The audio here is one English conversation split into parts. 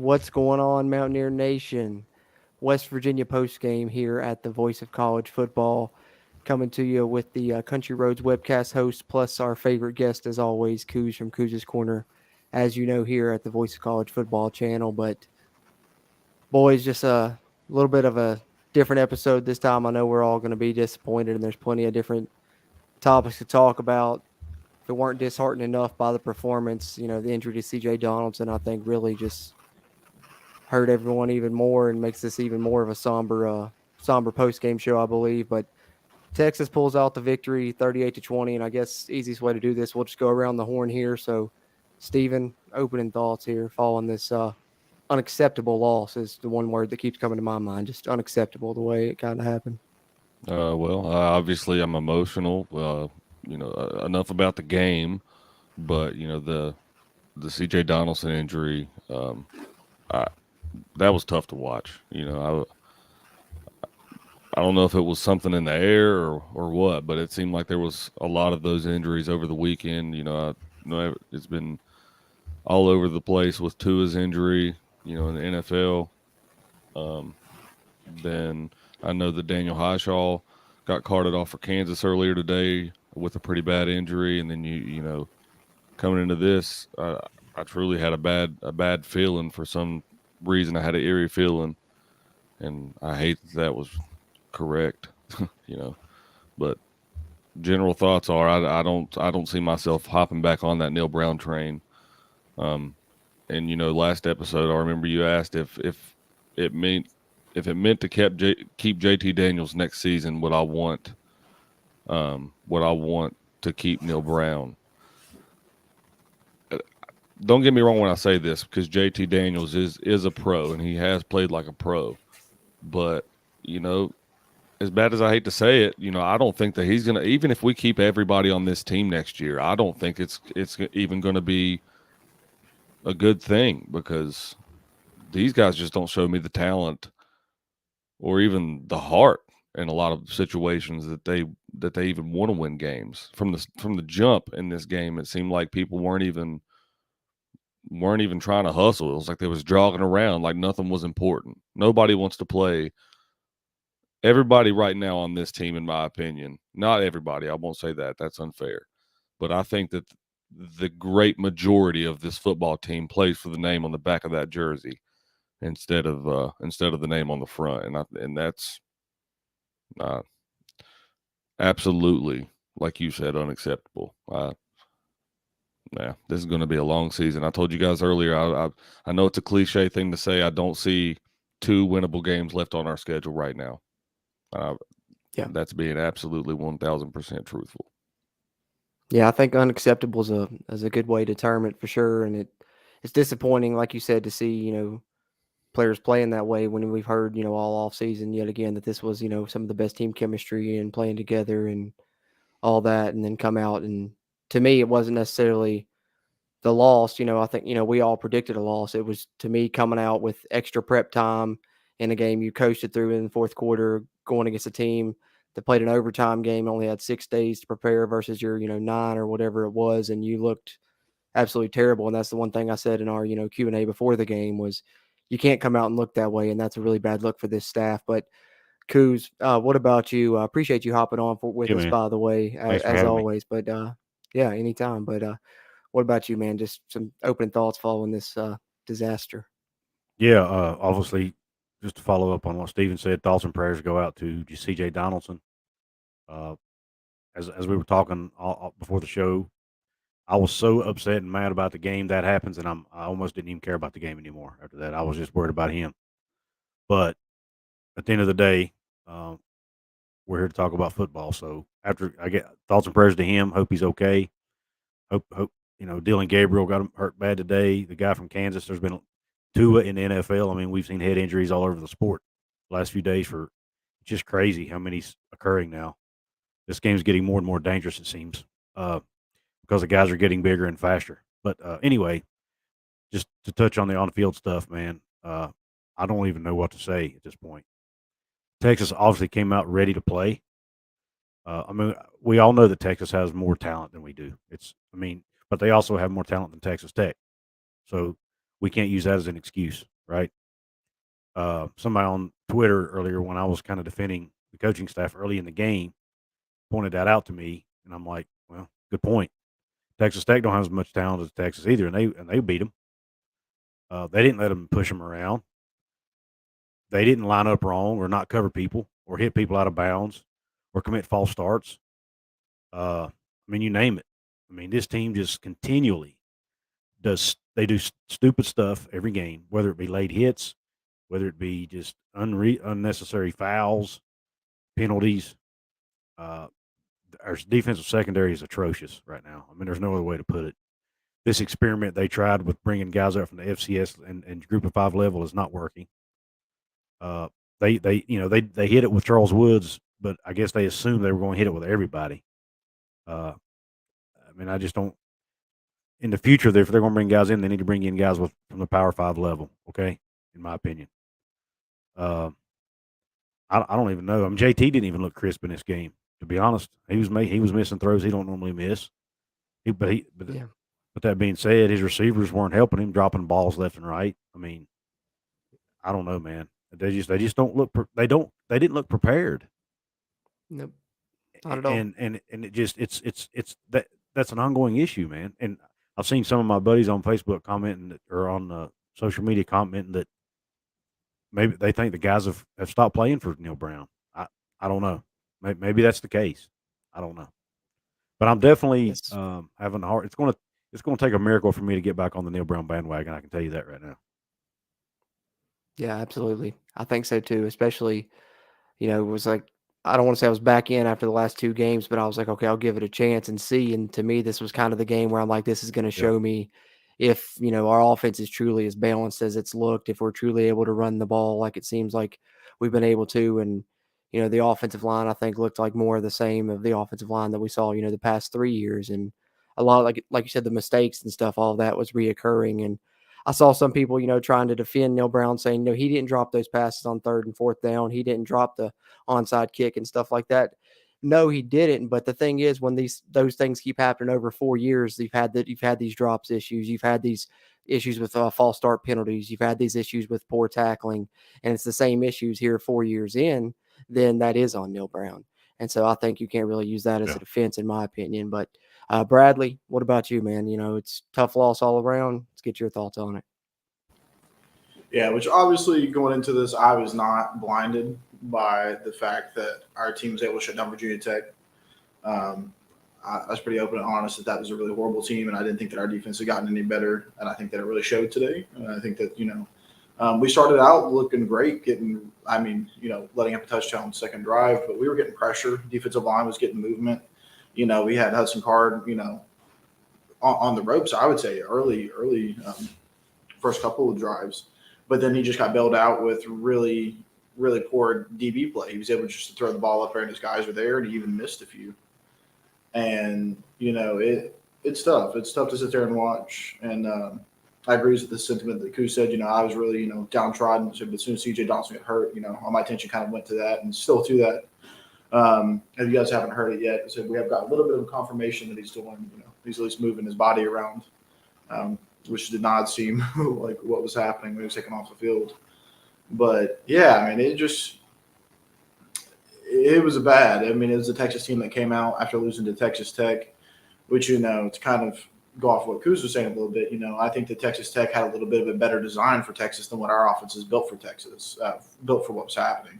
What's going on, Mountaineer Nation? West Virginia postgame here at the Voice of College Football, coming to you with the Country Roads webcast host, plus our favorite guest, as always, Coos from Coos's Corner, as you know, here at the Voice of College Football channel. But, boys, just a little bit of a different episode this time. I know we're all going to be disappointed, and there's plenty of different topics to talk about. If it weren't disheartened enough by the performance, the injury to C.J. Donaldson, I think really just hurt everyone even more and makes this even more of a somber post game show, I believe. But Texas pulls out the victory, 38-20, and I guess easiest way to do this, we'll just go around the horn here. So, Steven, opening thoughts here following this unacceptable loss is the one word that keeps coming to my mind. Just unacceptable the way it kind of happened. Obviously I'm emotional. Enough about the game, but the C.J. Donaldson injury, I, that was tough to watch. I don't know if it was something in the air or what, but it seemed like there was a lot of those injuries over the weekend. It's been all over the place with Tua's injury. In the NFL. Then I know that Daniel Highshaw got carted off for Kansas earlier today with a pretty bad injury, and then coming into this, I truly had a bad feeling for some reason. I had an eerie feeling, and I hate that was correct, But general thoughts are I don't see myself hopping back on that Neil Brown train. And last episode I remember you asked if it meant to keep JT Daniels next season, would I want to keep Neil Brown? Don't get me wrong when I say this, because JT Daniels is a pro and he has played like a pro, but as bad as I hate to say it, I don't think that he's gonna, even if we keep everybody on this team next year, I don't think it's even going to be a good thing, because these guys just don't show me the talent or even the heart in a lot of situations that they even want to win games. From the jump in this game, it seemed like people weren't even trying to hustle. It was like they was jogging around like nothing was important. Nobody wants to play. Everybody right now on this team, in my opinion, not everybody, I won't say that, that's unfair, but I think that the great majority of this football team plays for the name on the back of that jersey instead of the name on the front, and that's absolutely, like you said, unacceptable. This is going to be a long season. I told you guys earlier, I know it's a cliche thing to say. I don't see 2 winnable games left on our schedule right now. That's being absolutely 1,000% truthful. Yeah, I think unacceptable is a good way to term it for sure, and it's disappointing, like you said, to see players playing that way when we've heard all off season yet again that this was some of the best team chemistry and playing together and all that, and then come out and to me it wasn't necessarily the loss. I think we all predicted a loss. It was, to me, coming out with extra prep time in a game you coasted through in the fourth quarter, going against a team that played an overtime game, only had 6 days to prepare versus your 9 or whatever it was, and you looked absolutely terrible. And that's the one thing I said in our Q&A before the game was you can't come out and look that way, and that's a really bad look for this staff. But Coos, what about you? I appreciate you hopping on with us, man. by the way, Thanks for as having me. always. But yeah, anytime. But what about you, man? Just some opening thoughts following this disaster. Yeah, obviously, just to follow up on what Steven said, thoughts and prayers go out to C.J. Donaldson. Uh, as we were talking all before the show, I was so upset and mad about the game that happens, and I almost didn't even care about the game anymore after that. I was just worried about him. But at the end of the day, um, we're here to talk about football. So after I get thoughts and prayers to him, hope he's okay. Hope Dylan Gabriel got him hurt bad today. The guy from Kansas. There's been Tua in the NFL. I mean, we've seen head injuries all over the sport the last few days. For just crazy how many's occurring now. This game's getting more and more dangerous. It seems because the guys are getting bigger and faster. But anyway, just to touch on the on field stuff, man. I don't even know what to say at this point. Texas obviously came out ready to play. I mean, we all know that Texas has more talent than we do. But they also have more talent than Texas Tech. So we can't use that as an excuse. right? Somebody on Twitter earlier when I was kind of defending the coaching staff early in the game pointed that out to me, and I'm like, well, good point. Texas Tech don't have as much talent as Texas either, and they beat them. They didn't let them push them around. They didn't line up wrong or not cover people or hit people out of bounds or commit false starts. I mean, you name it. I mean, this team just continually do stupid stuff every game, whether it be late hits, whether it be just unnecessary fouls, penalties. Our defensive secondary is atrocious right now. I mean, there's no other way to put it. This experiment they tried with bringing guys up from the FCS and Group of 5 level is not working. They hit it with Charles Woods, but I guess they assumed they were going to hit it with everybody. I mean, I just don't. In the future, if they're going to bring guys in, they need to bring in guys from the Power 5 level. Okay, in my opinion. I don't even know. I mean, JT didn't even look crisp in this game. To be honest, he was missing throws he don't normally miss. But that being said, his receivers weren't helping him, dropping balls left and right. I mean, I don't know, man. They just don't look. They didn't look prepared. Nope, not at all. And it just that's an ongoing issue, man. And I've seen some of my buddies on Facebook commenting or on social media commenting that maybe they think the guys have stopped playing for Neil Brown. I don't know. Maybe that's the case. I don't know. But I'm definitely having a hard. It's going to take a miracle for me to get back on the Neil Brown bandwagon. I can tell you that right now. Yeah, absolutely. I think so too. Especially, it was like, I don't want to say I was back in after the last 2 games, but I was like, okay, I'll give it a chance and see. And to me, this was kind of the game where I'm like, this is going to show me if, our offense is truly as balanced as it's looked, if we're truly able to run the ball like it seems like we've been able to. And, the offensive line, I think, looked like more of the same of the offensive line that we saw, the past 3 years. And a lot, like you said, the mistakes and stuff, all of that was reoccurring. And I saw some people, trying to defend Neil Brown, saying, no, he didn't drop those passes on 3rd and 4th down. He didn't drop the onside kick and stuff like that. No, he didn't. But the thing is, when those things keep happening over 4 years, you've had these drops issues, you've had these issues with false start penalties, you've had these issues with poor tackling, and it's the same issues here 4 years in. Then that is on Neil Brown, and so I think you can't really use that as a defense, in my opinion. But Bradley, what about you, man? It's tough loss all around. Let's get your thoughts on it. Yeah, which obviously going into this, I was not blinded by the fact that our team was able to shut down Virginia Tech. I was pretty open and honest that was a really horrible team, and I didn't think that our defense had gotten any better, and I think that it really showed today. And I think that, we started out looking great, letting up a touchdown on the second drive, but we were getting pressure. Defensive line was getting movement. We had Hudson Card, on the ropes, I would say, early first couple of drives. But then he just got bailed out with really, really poor DB play. He was able just to throw the ball up there, and his guys were there, and he even missed a few. And, it's tough. It's tough to sit there and watch. And I agree with the sentiment that Koo said. I was really, downtrodden. So, but as soon as C.J. Donaldson got hurt, all my attention kind of went to that and still to that. If you guys haven't heard it yet, so we have got a little bit of confirmation that he's doing, he's at least moving his body around. Which did not seem like what was happening when he was taken off the field. But, yeah, it was bad. It was a Texas team that came out after losing to Texas Tech, which, to kind of go off what Kuz was saying a little bit, I think that Texas Tech had a little bit of a better design for Texas than what our offense is built for Texas, built for what's happening.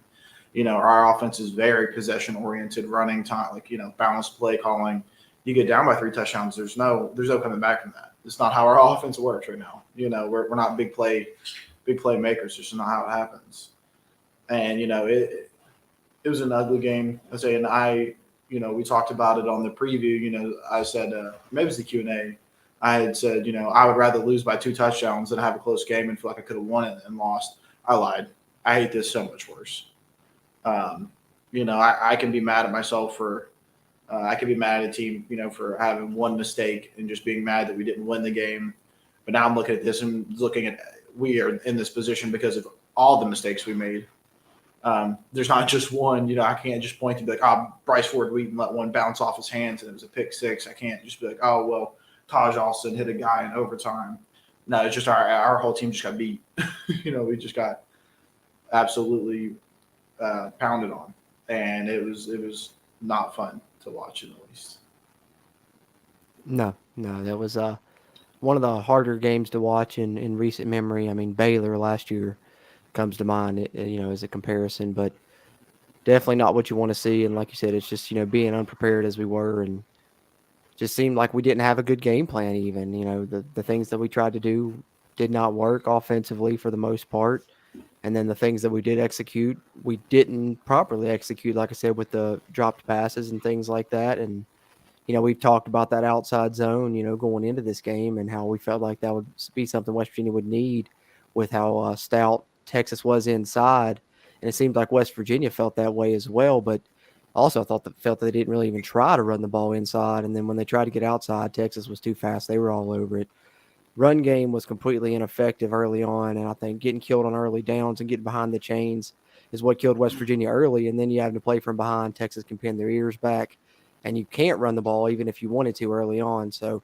Our offense is very possession-oriented, running time, balanced play calling. You get down by 3 touchdowns, there's no coming back from that. It's not how our offense works right now. We're not big play makers. It's just not how it happens. And it was an ugly game. I say, and we talked about it on the preview. I said maybe it's the Q&A. I had said I would rather lose by 2 touchdowns than have a close game and feel like I could have won it and lost. I lied. I hate this so much worse. I can be mad at myself for. I could be mad at a team, for having one mistake and just being mad that we didn't win the game. But now I'm looking at this and looking at we are in this position because of all the mistakes we made. There's not just one. I can't just point to be like, Bryce Ford Wheaton let one bounce off his hands and it was a pick 6. I can't just be like, Taj Alston hit a guy in overtime. No, it's just our whole team just got beat. We just got absolutely pounded on, and it was not fun to watch in the least. No, that was one of the harder games to watch in recent memory. I mean, Baylor last year comes to mind, as a comparison, but definitely not what you want to see. And like you said, it's just, being unprepared as we were, and just seemed like we didn't have a good game plan even. The things that we tried to do did not work offensively for the most part. And then the things that we did execute, we didn't properly execute, like I said, with the dropped passes and things like that. And, we've talked about that outside zone, going into this game, and how we felt like that would be something West Virginia would need with how stout Texas was inside. And it seemed like West Virginia felt that way as well. But also felt that they didn't really even try to run the ball inside. And then when they tried to get outside, Texas was too fast. They were all over it. Run game was completely ineffective early on, and I think getting killed on early downs and getting behind the chains is what killed West Virginia early. And then you have to play from behind. Texas can pin their ears back, and you can't run the ball even if you wanted to early on. So,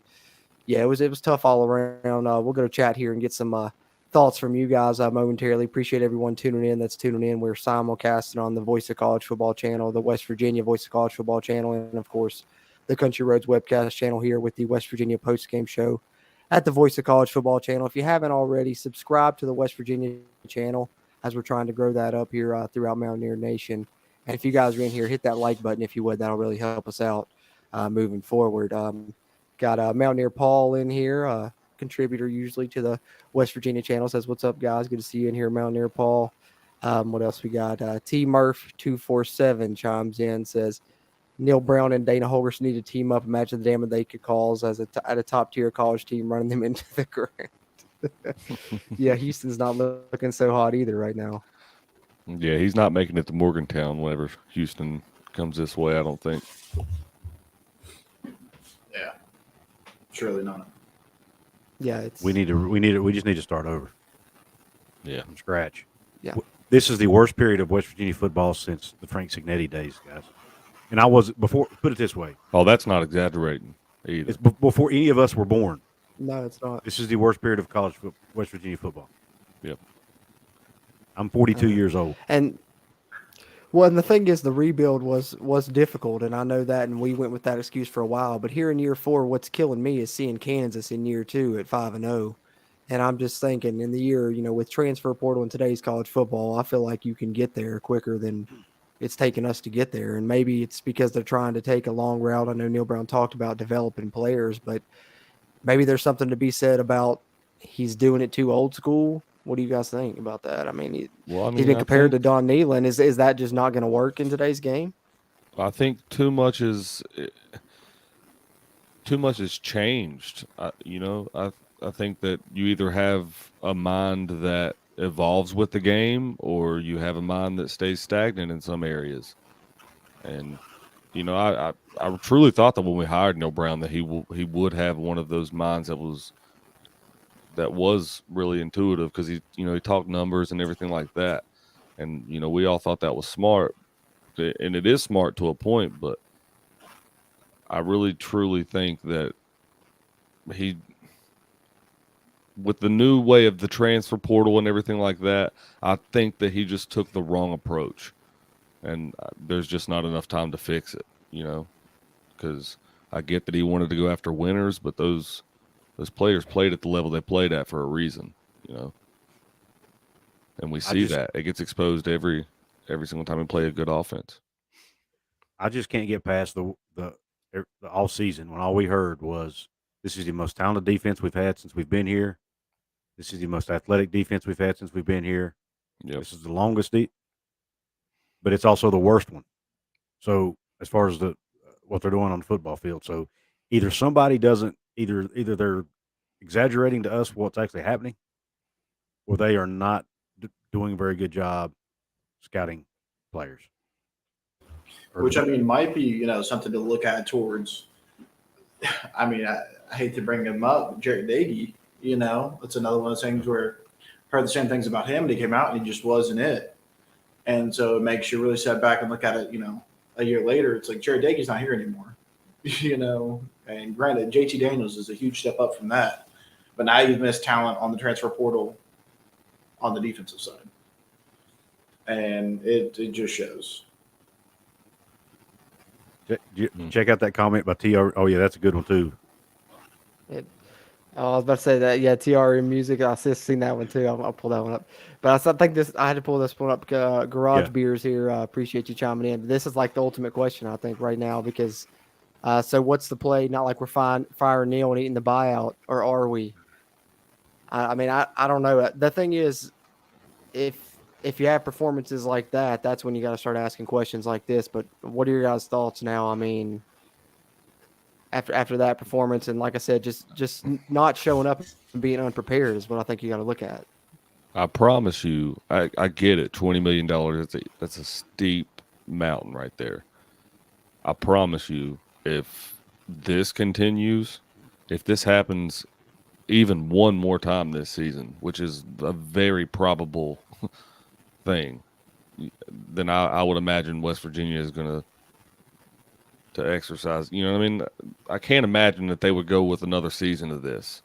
yeah, it was tough all around. We'll go to chat here and get some thoughts from you guys momentarily. Appreciate everyone tuning in. That's tuning in. We're simulcasting on the Voice of College Football channel, the West Virginia Voice of College Football channel, and, of course, the Country Roads webcast channel here with the West Virginia postgame show at the Voice of College Football channel. If you haven't already, subscribe to the West Virginia channel as we're trying to grow that up here throughout Mountaineer Nation. And if you guys are in here, hit that like button if you would. That'll really help us out moving forward. Got Mountaineer Paul in here, contributor usually to the West Virginia channel. Says, what's up, guys? Good to see you in here, Mountaineer Paul. What else we got? T Murph 247 chimes in, says, Neil Brown and Dana Holgers need to team up. Imagine the damage they could cause at a top-tier college team, running them into the ground. Yeah, Houston's not looking so hot either right now. Yeah, he's not making it to Morgantown whenever Houston comes this way, I don't think. Yeah, surely not. Yeah, we just need to start over. Yeah, from scratch. Yeah, this is the worst period of West Virginia football since the Frank Signetti days, guys. And I was before. Put it this way. Oh, that's not exaggerating either. It's before any of us were born. No, it's not. This is the worst period of West Virginia football. Yep. I'm 42 years old. And the thing is, the rebuild was difficult, and I know that, and we went with that excuse for a while. But here in year 4, what's killing me is seeing Kansas in year 2 at 5-0, and I'm just thinking, in the year, with transfer portal in today's college football, I feel like you can get there quicker than it's taken us to get there. And maybe it's because they're trying to take a long route. I know Neil Brown talked about developing players, but maybe there's something to be said about he's doing it too old school. What do you guys think about that? I mean, he's been compared to Don Neyland. Is that just not going to work in today's game? I think too much has changed. I think that you either have a mind that evolves with the game, or you have a mind that stays stagnant in some areas. And I truly thought that when we hired Neil Brown that he would have one of those minds that was really intuitive, because he talked numbers and everything like that, and we all thought that was smart, and it is smart to a point. But I really truly think that with the new way of the transfer portal and everything like that, I think that he just took the wrong approach, and there's just not enough time to fix it, because I get that he wanted to go after winners, but those players played at the level they played at for a reason, and we see that it gets exposed every single time we play a good offense. I just can't get past the all season when all we heard was, this is the most talented defense we've had since we've been here. This is the most athletic defense we've had since we've been here. Yep. This is the longest but it's also the worst one. So as far as what they're doing on the football field, so either somebody doesn't either they're exaggerating to us what's actually happening, or they are not doing a very good job scouting players. Which, I mean, might be something to look at towards. I mean, I hate to bring him up, Jared Dagey. It's another one of those things where I heard the same things about him, and he came out and he just wasn't it. And so it makes you really step back and look at it, a year later. It's like Jared Dagey's not here anymore, And granted, JT Daniels is a huge step up from that. But now you've missed talent on the transfer portal on the defensive side. And it just shows. Check out that comment by TR. Oh, yeah, that's a good one, too. I was about to say that, yeah, TRM Music. I've seen that one too. I'll pull that one up. But I think I had to pull this one up. Garage Beers here. Appreciate you chiming in. This is like the ultimate question, I think, right now because. So what's the play? Not like we're firing Neil and eating the buyout, or are we? I mean, I don't know. The thing is, if you have performances like that, that's when you got to start asking questions like this. But what are your guys' thoughts now? I mean. After that performance, and like I said, just not showing up and being unprepared is what I think you got to look at. I promise you, I get it. $20 million, that's a steep mountain right there. I promise you, if this continues, if this happens even one more time this season, which is a very probable thing, then I would imagine West Virginia is going to exercise. You know what I mean? I can't imagine that they would go with another season of this.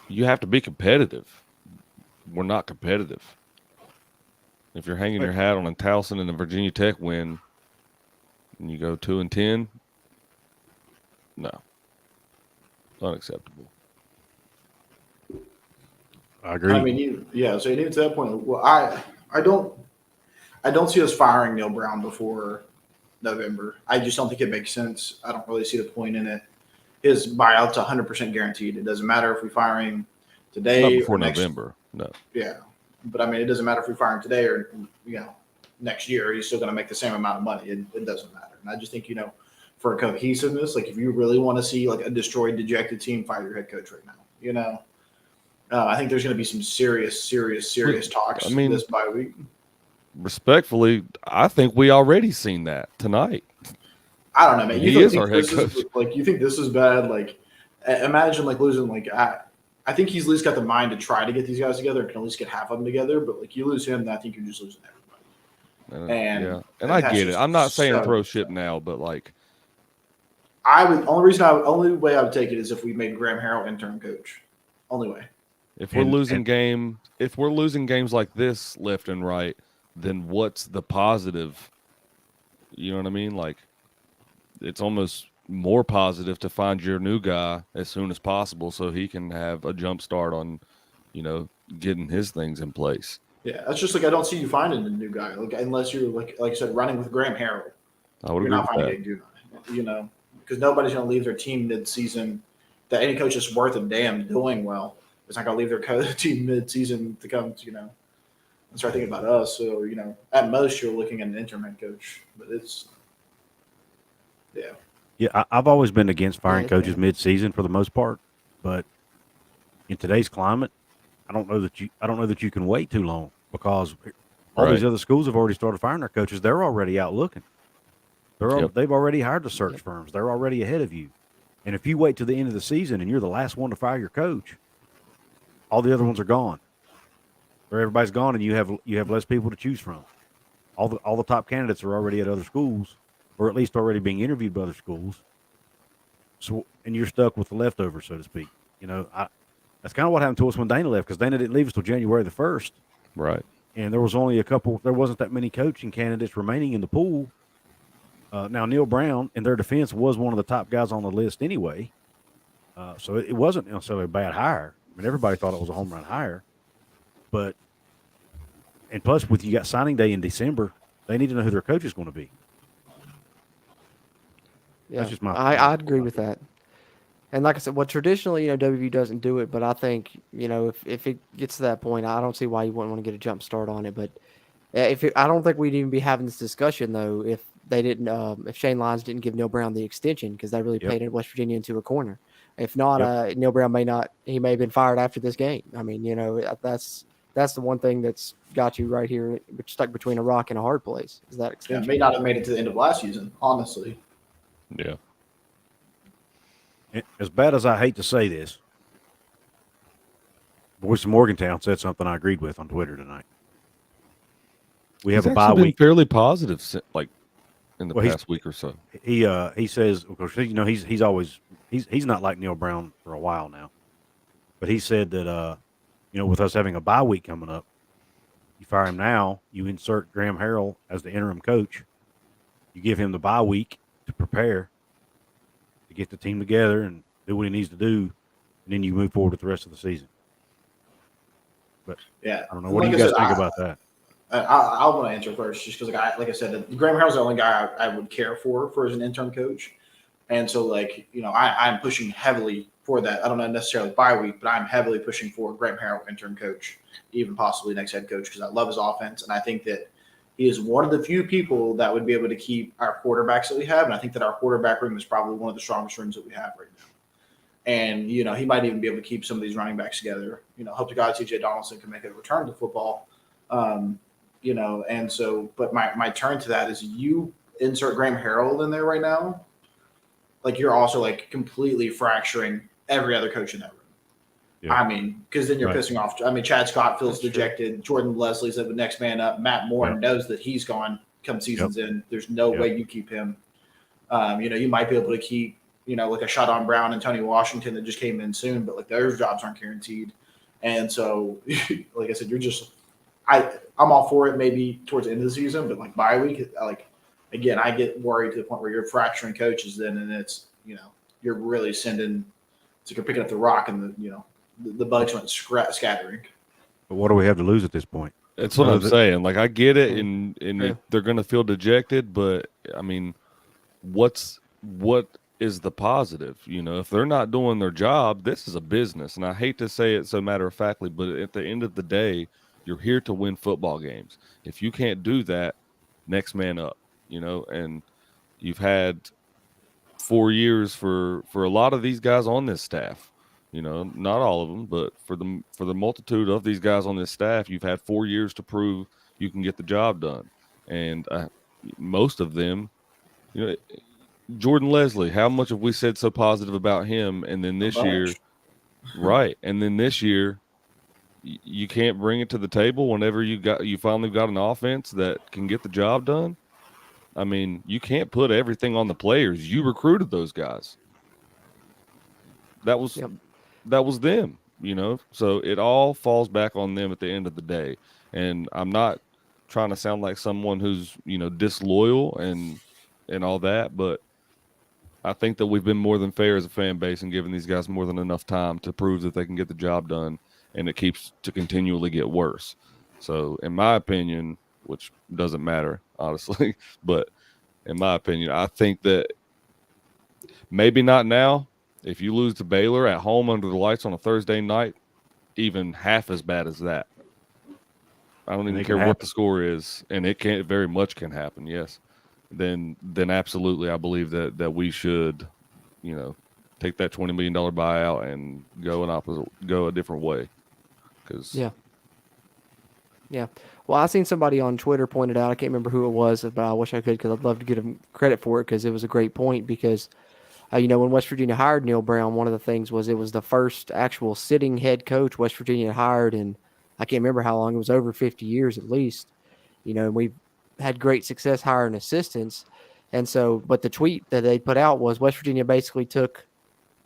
You have to be competitive. We're not competitive. If you're hanging your hat on a Towson and a Virginia Tech win and you go 2-10, no. Unacceptable. I agree. I mean, so even to that point, well, I don't see us firing Neil Brown before November. I just don't think it makes sense. I don't really see the point in it. His buyout's 100% guaranteed. It doesn't matter if we fire him today Not before or next, November. No. Yeah, but I mean, it doesn't matter if we fire him today or next year. He's still going to make the same amount of money. It doesn't matter. And I just think for cohesiveness, like if you really want to see like a destroyed, dejected team, fire your head coach right now. I think there's going to be some serious talks this bye week. Respectfully, I think we already seen that tonight. I don't know, man. He is our head coach. You think this is bad? Like, imagine like losing. Like, I think he's at least got the mind to try to get these guys together and can at least get half of them together. But like, you lose him, I think you're just losing everybody. And I get it. I'm not saying throw ship now, but like, only way I would take it is if we made Graham Harrell interim coach. Only way. If we're losing games like this left and right, then what's the positive? You know what I mean? Like, it's almost more positive to find your new guy as soon as possible so he can have a jump start on, getting his things in place. Yeah, that's just like I don't see you finding a new guy, like unless you're like I said, running with Graham Harrell. I would You're agree not with finding that. a guy, because nobody's going to leave their team mid-season. That any coach is worth a damn doing well is not going to leave their team mid-season to come, and start thinking about us. So at most you're looking at an interim head coach, but it's Yeah, I've always been against firing coaches mid-season for the most part, but in today's climate, I don't know that you can wait too long because all these other schools have already started firing their coaches. They're already out looking. They've already hired the search firms. They're already ahead of you. And if you wait till the end of the season and you're the last one to fire your coach, all the other ones are gone. Or everybody's gone, and you have less people to choose from. All the top candidates are already at other schools, or at least already being interviewed by other schools. So, and you're stuck with the leftovers, so to speak. That's kind of what happened to us when Dana left, because Dana didn't leave us till January the 1st. Right. And there was only there wasn't that many coaching candidates remaining in the pool. Now, Neil Brown, in their defense, was one of the top guys on the list anyway. So it wasn't necessarily a bad hire. I mean, everybody thought it was a home run hire. And plus, with you got signing day in December, they need to know who their coach is going to be. Yeah, that's just I'd agree with that. And like I said, traditionally, WVU doesn't do it, but I think, if it gets to that point, I don't see why you wouldn't want to get a jump start on it. But I don't think we'd even be having this discussion though if they didn't, if Shane Lyons didn't give Neil Brown the extension, because they really painted West Virginia into a corner. If not, Neil Brown may have been fired after this game. I mean, that's the one thing that's got you right here, stuck between a rock and a hard place. Is that extension? Yeah, may not have made it to the end of last season, honestly. Yeah. As bad as I hate to say this, Voice of Morgantown said something I agreed with on Twitter tonight. We have a bye week. Fairly positive, like in the past week or so. He says, of course, he's always he's not like Neil Brown for a while now, but he said that with us having a bye week coming up, you fire him now, you insert Graham Harrell as the interim coach, you give him the bye week to prepare, to get the team together and do what he needs to do, and then you move forward with the rest of the season. But Yeah, I don't know. What do you guys think about that? I want to answer first, just because, like I said, Graham Harrell's the only guy I would care for as an interim coach, and so I'm pushing heavily for that. I don't know necessarily bye week, but I'm heavily pushing for Graham Harrell interim coach, even possibly next head coach, because I love his offense, and I think that he is one of the few people that would be able to keep our quarterbacks that we have, and I think that our quarterback room is probably one of the strongest rooms that we have right now. And, he might even be able to keep some of these running backs together. Hope to God TJ Donaldson can make a return to football. And so, but my turn to that is you insert Graham Harrell in there right now. Like, you're also like completely fracturing every other coach in that room. Yeah. I mean, because then you're pissing off. I mean, Chad Scott feels dejected. Jordan Leslie's the next man up. Matt Moore knows that he's gone come season's end. There's no way you keep him. You might be able to keep, like a Shot on Brown and Tony Washington that just came in soon, but like their jobs aren't guaranteed. And so, like I said, I'm all for it maybe towards the end of the season, but like bye week, again, I get worried to the point where you're fracturing coaches then, and it's, you're really it's like you're picking up the rock and the bugs went scattering. But what do we have to lose at this point? That's what I'm saying. Like, I get it, and they're going to feel dejected, but I mean, what is the positive? If they're not doing their job, this is a business, and I hate to say it so matter-of-factly, but at the end of the day, you're here to win football games. If you can't do that, next man up, and you've had 4 years for a lot of these guys on this staff, not all of them, but for the multitude of these guys on this staff, you've had 4 years to prove you can get the job done. And most of them, Jordan Leslie, how much have we said so positive about him? And then this year, right. And then this year, you can't bring it to the table whenever you finally got an offense that can get the job done. I mean, you can't put everything on the players. You recruited those guys. That was them, So it all falls back on them at the end of the day. And I'm not trying to sound like someone who's, disloyal and all that, but I think that we've been more than fair as a fan base and giving these guys more than enough time to prove that they can get the job done, and it keeps to continually get worse. So in my opinion, which doesn't matter, honestly, but in my opinion, I think that maybe not now. If you lose to Baylor at home under the lights on a Thursday night, even half as bad as that. I don't even care what the score is, and it very much can happen, yes. Then absolutely I believe that we should, take that $20 million buyout and go a different way. Yeah. Well, I seen somebody on Twitter pointed out, I can't remember who it was, but I wish I could, because I'd love to give him credit for it, because it was a great point. Because when West Virginia hired Neil Brown, one of the things was it was the first actual sitting head coach West Virginia hired, and I can't remember how long. It was over 50 years at least. And we've had great success hiring assistants. And so, but the tweet that they put out was West Virginia basically took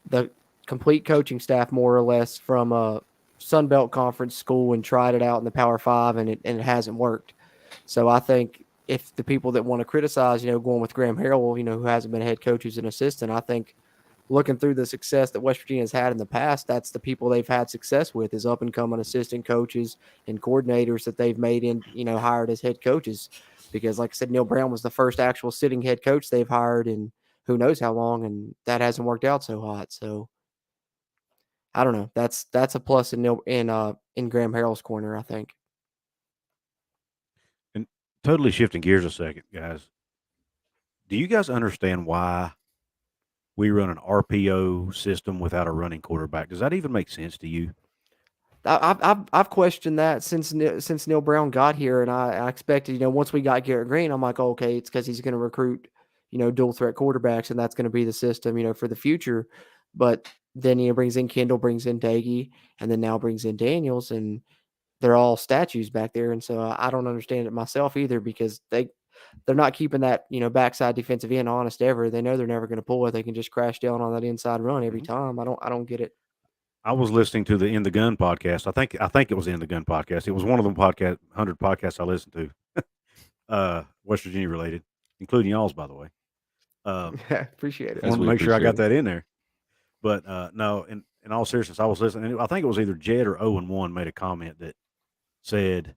the complete coaching staff more or less from a Sun Belt Conference school and tried it out in the Power Five, and it hasn't worked. So I think if the people that want to criticize, going with Graham Harrell, who hasn't been a head coach as an assistant, I think looking through the success that West Virginia has had in the past, that's the people they've had success with, is up and coming assistant coaches and coordinators that they've made hired as head coaches. Because like I said, Neil Brown was the first actual sitting head coach they've hired in who knows how long, and that hasn't worked out so hot. So I don't know. That's a plus in Graham Harrell's corner, I think. And totally shifting gears a second, guys. Do you guys understand why we run an RPO system without a running quarterback? Does that even make sense to you? I've questioned that since Neil Brown got here, and I expected, once we got Garrett Green, I'm like, oh, okay, it's because he's going to recruit, dual threat quarterbacks, and that's going to be the system, for the future. But then he brings in Kendall, brings in Daggy, and then now brings in Daniels, and they're all statues back there. And so I don't understand it myself either, because they're not keeping that, backside defensive end honest ever. They know they're never going to pull it. They can just crash down on that inside run every time. I don't get it. I was listening to the In the Gun podcast. I think it was the In the Gun podcast. It was one of them 100 podcasts I listened to, West Virginia related, including y'all's, by the way. Appreciate it. I want to make sure I got that in there. But no, in all seriousness, I was listening. I think it was either Jed or 0-1 made a comment that said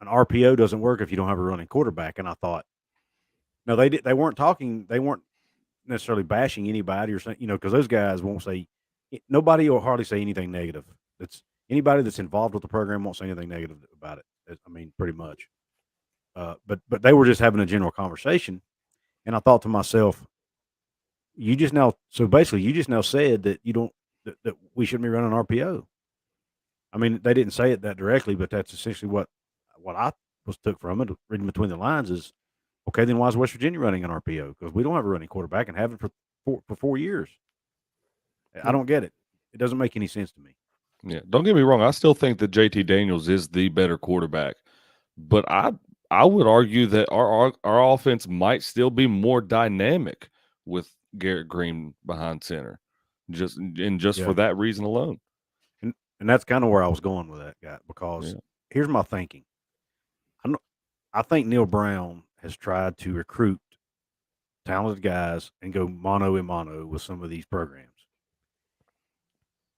an RPO doesn't work if you don't have a running quarterback. And I thought, no, they weren't talking. They weren't necessarily bashing anybody or saying, because those guys won't say, nobody will hardly say anything negative. That's anybody that's involved with the program won't say anything negative about it. I mean, pretty much. But they were just having a general conversation, and I thought to myself, you just now said that you don't that we shouldn't be running RPO. I mean, they didn't say it that directly, but that's essentially what I was took from it. Reading between the lines is, okay, then why is West Virginia running an RPO? Because we don't have a running quarterback and haven't for 4 years. I don't get it. It doesn't make any sense to me. Yeah, don't get me wrong. I still think that JT Daniels is the better quarterback, but I would argue that our offense might still be more dynamic with Garrett Green behind center, just for that reason alone. And that's kind of where I was going with that guy, because here's my thinking. I think Neil Brown has tried to recruit talented guys and go mano a mano with some of these programs.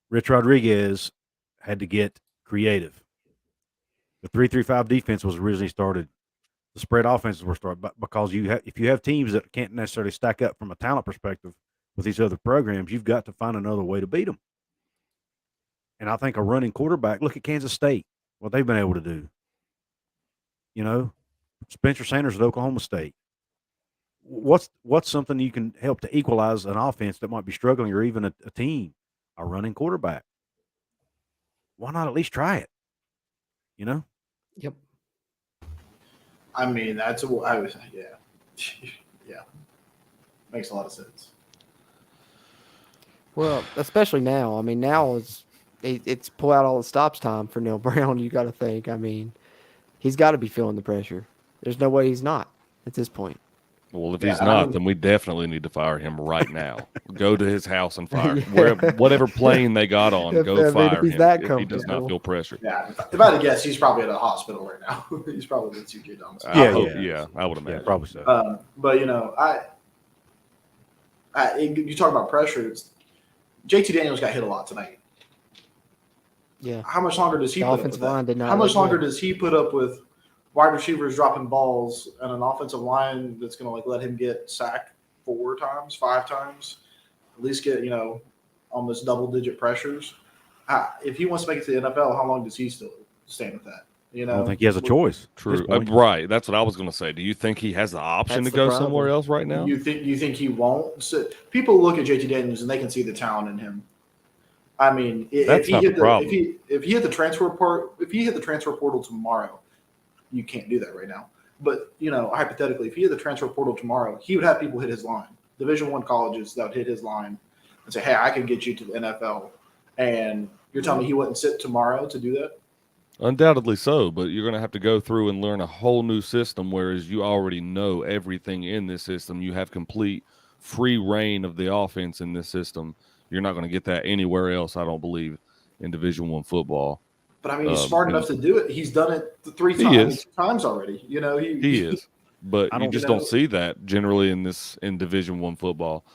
Rich Rodriguez had to get creative. The 3-3-5 defense was originally started. The spread offenses were started because if you have teams that can't necessarily stack up from a talent perspective with these other programs, you've got to find another way to beat them. And I think a running quarterback, look at Kansas State, what they've been able to do. Spencer Sanders at Oklahoma State. What's something you can help to equalize an offense that might be struggling, or even a team? A running quarterback. Why not at least try it? Yep. I mean, yeah. Makes a lot of sense. Well, especially now. I mean, now it's pull out all the stops time for Neil Brown. You got to think. I mean, he's got to be feeling the pressure. There's no way he's not at this point. Well, if he's not, then we definitely need to fire him right now. Go to his house and fire him. Whatever plane they got on, go fire him if he does not feel pressure. Yeah, if I had to guess, he's probably at a hospital right now. He's probably with CJ Donaldson. I would imagine. Yeah, probably so. But you talk about pressure. JT Daniels got hit a lot tonight. Yeah. How much longer does he put up with that? How much longer does he put up with wide receivers dropping balls and an offensive line that's going to let him get sacked 4 times, 5 times, at least get, almost double-digit pressures? If he wants to make it to the NFL, how long does he still stand with that? I don't think he has a choice. True. Right. That's what I was going to say. Do you think he has the option to go somewhere else right now? You think he won't? So people look at JT Daniels and they can see the talent in him. I mean, if he hit the transfer portal tomorrow, you can't do that right now. But hypothetically, if he hit the transfer portal tomorrow, he would have people hit his line. Division I colleges that would hit his line and say, "Hey, I can get you to the NFL." And you're telling me he wouldn't sit tomorrow to do that? Undoubtedly so, but you're going to have to go through and learn a whole new system, whereas you already know everything in this system. You have complete free reign of the offense in this system. You're not going to get that anywhere else, I don't believe, in Division I football. But I mean, he's smart enough to do it. He's done it 3 times already. He is. But you just don't see that generally in Division I football.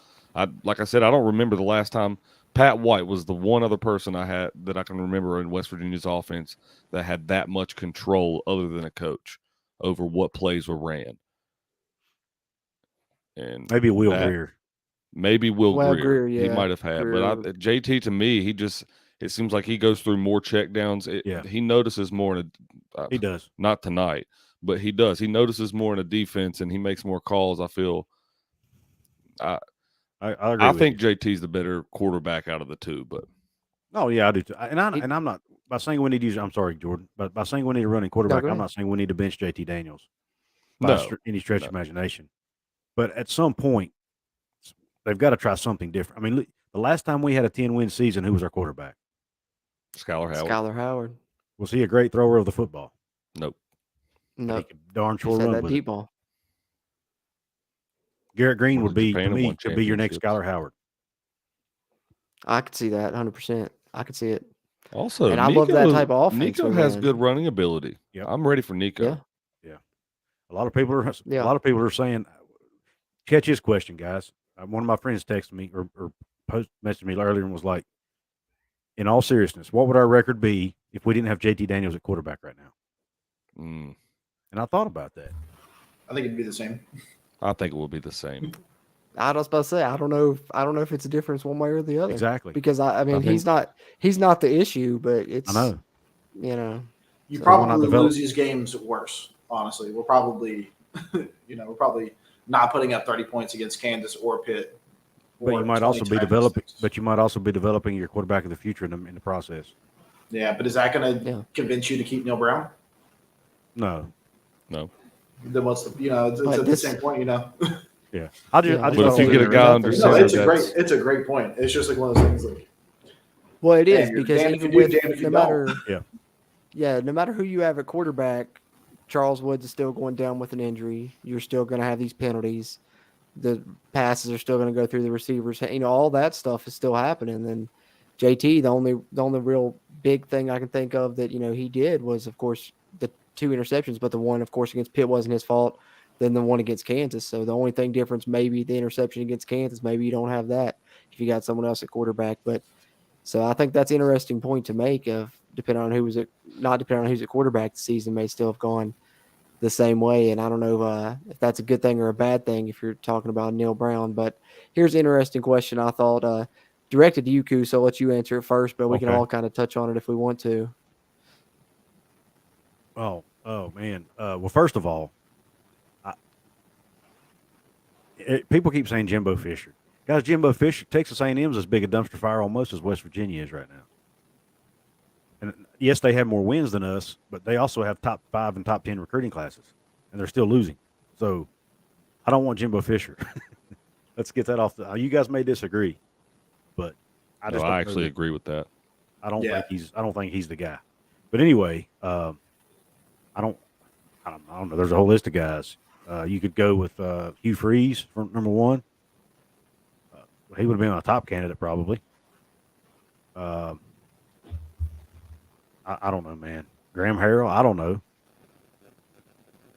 Like I said, I don't remember the last time. Pat White was the one other person I can remember in West Virginia's offense that had that much control, other than a coach, over what plays were ran. And maybe Will Greer. Maybe Will Greer. Yeah. He might have had. Greer. But JT, to me, it seems like he goes through more checkdowns. He notices more he does. Not tonight, but he does. He notices more in a defense, and he makes more calls, I feel. I agree. I think JT's the better quarterback out of the two, but I do too. And I'm not by saying we need to use. I'm sorry, Jordan, but by saying we need a running quarterback, I'm not saying we need to bench JT Daniels by any stretch of imagination. But at some point, they've got to try something different. I mean, the last time we had a 10-win season, who was our quarterback? Skylar Howard. Was he a great thrower of the football? Nope. But No, he could darn he sure said run that with deep it. ball. Garrett Green Well, would be, to Japan me, won could be your next championships. Skylar Howard. I could see that 100%. I could see it. Also, And I love that type of offense Nico we has ran. good running ability. Yep. I'm ready for Nico. Yeah. A lot of people are saying, catch his question, guys. One of my friends texted me or post messaged me earlier and was like, in all seriousness, what would our record be if we didn't have JT Daniels at quarterback right now? Mm, And I thought about that. I think it'd be the same. I think it will be the same. I was about to say I don't know if it's a difference one way or the other. Exactly. Because I mean think- he's not the issue, but it's I know. you know. You So why not probably develop- lose these games worse. Honestly, we're probably, we're probably not putting up 30 points against Kansas or Pitt. But or you might 20 also be times developing. six. But you might also be developing your quarterback of the future in the process. Yeah, but is that going to Yeah. convince you to keep Neil Brown? No. Then what's the it's But at the this- same point, Yeah. Yeah, But if well, you get a there's guy nothing. under No, No, center, it's a great point. It's just like one of those things like Well, it Damn, is you're because damned if even you do, with damned if you no matter don't. no matter who you have at quarterback, Charles Woods is still going down with an injury. You're still going to have these penalties. The passes are still going to go through the receivers. All that stuff is still happening. And JT, the only real big thing I can think of that he did was, of course, the 2 interceptions, but the one, of course, against Pitt wasn't his fault. Then the one against Kansas. So the only thing difference, maybe the interception against Kansas. Maybe you don't have that if you got someone else at quarterback. But so I think that's an interesting point to make. Of depending on who's at quarterback, the season may still have gone the same way. And I don't know if that's a good thing or a bad thing if you're talking about Neil Brown. But here's an interesting question I thought directed to you, Koo, so I'll let you answer it first, but we can Okay. all kind of touch on it if we want to. Oh man. Well, first of all, people keep saying Jimbo Fisher. Guys, Jimbo Fisher, Texas A&M is as big a dumpster fire almost as West Virginia is right now. And yes, they have more wins than us, but they also have top 5 and top 10 recruiting classes, and they're still losing. So I don't want Jimbo Fisher. Let's get that off. You guys may disagree, but I just I actually agree with that. I don't think he's the guy. But anyway, I don't know. There's a whole list of guys. You could go with Hugh Freeze for number 1. He would have been a top candidate probably. I don't know, man. Graham Harrell, I don't know.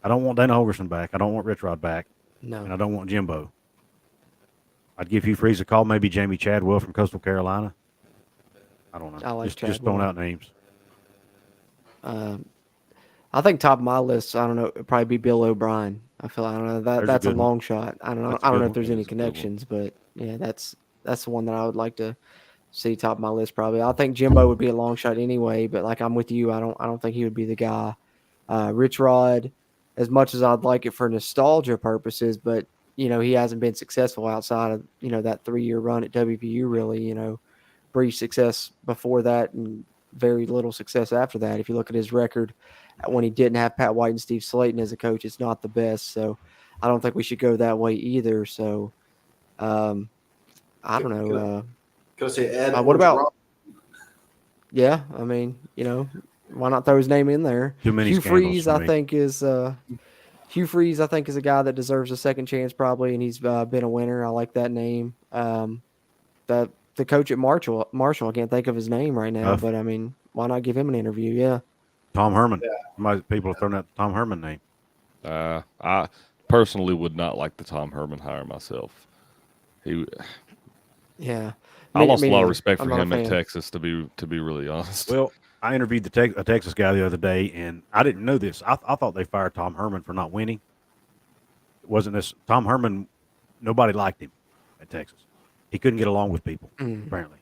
I don't want Dana Holgerson back. I don't want Rich Rod back. No. And I don't want Jimbo. I'd give Hugh Freeze a call, maybe Jamie Chadwell from Coastal Carolina. I don't know. I like just throwing Chadwell. out names. I think top of my list, I don't know, it'd probably be Bill O'Brien. I don't know There's a that's a good one. long shot. I don't know. That's a I don't good know if one. there's That any is a good one. connections, but yeah, that's the one that I would like to see top of my list probably. I think Jimbo would be a long shot anyway, but like I'm with you. I don't think he would be the guy. Rich Rod, as much as I'd like it for nostalgia purposes, but he hasn't been successful outside of that 3-year run at WVU. Really, brief success before that and very little success after that. If you look at his record when he didn't have Pat White and Steve Slayton as a coach, it's not the best. So I don't think we should go that way either. So I don't know. Could I say Ed? What or about- Gerard? Yeah, I mean, why not throw his name in there? Too many Hugh scandals Freeze, for I me. think is Hugh Freeze. I think is a guy that deserves a second chance probably, and he's been a winner. I like that name. The coach at Marshall, I can't think of his name right now, but I mean, why not give him an interview? Yeah. Tom Herman. Yeah. People have thrown out the Tom Herman name. I personally would not like the Tom Herman hire myself. Yeah. I lost a lot of neither. respect I'm for not a him at fan. Texas, to be really honest. Well, I interviewed a Texas guy the other day, and I didn't know this. I thought they fired Tom Herman for not winning. It wasn't this. Tom Herman, nobody liked him at Texas. He couldn't get along with people, apparently.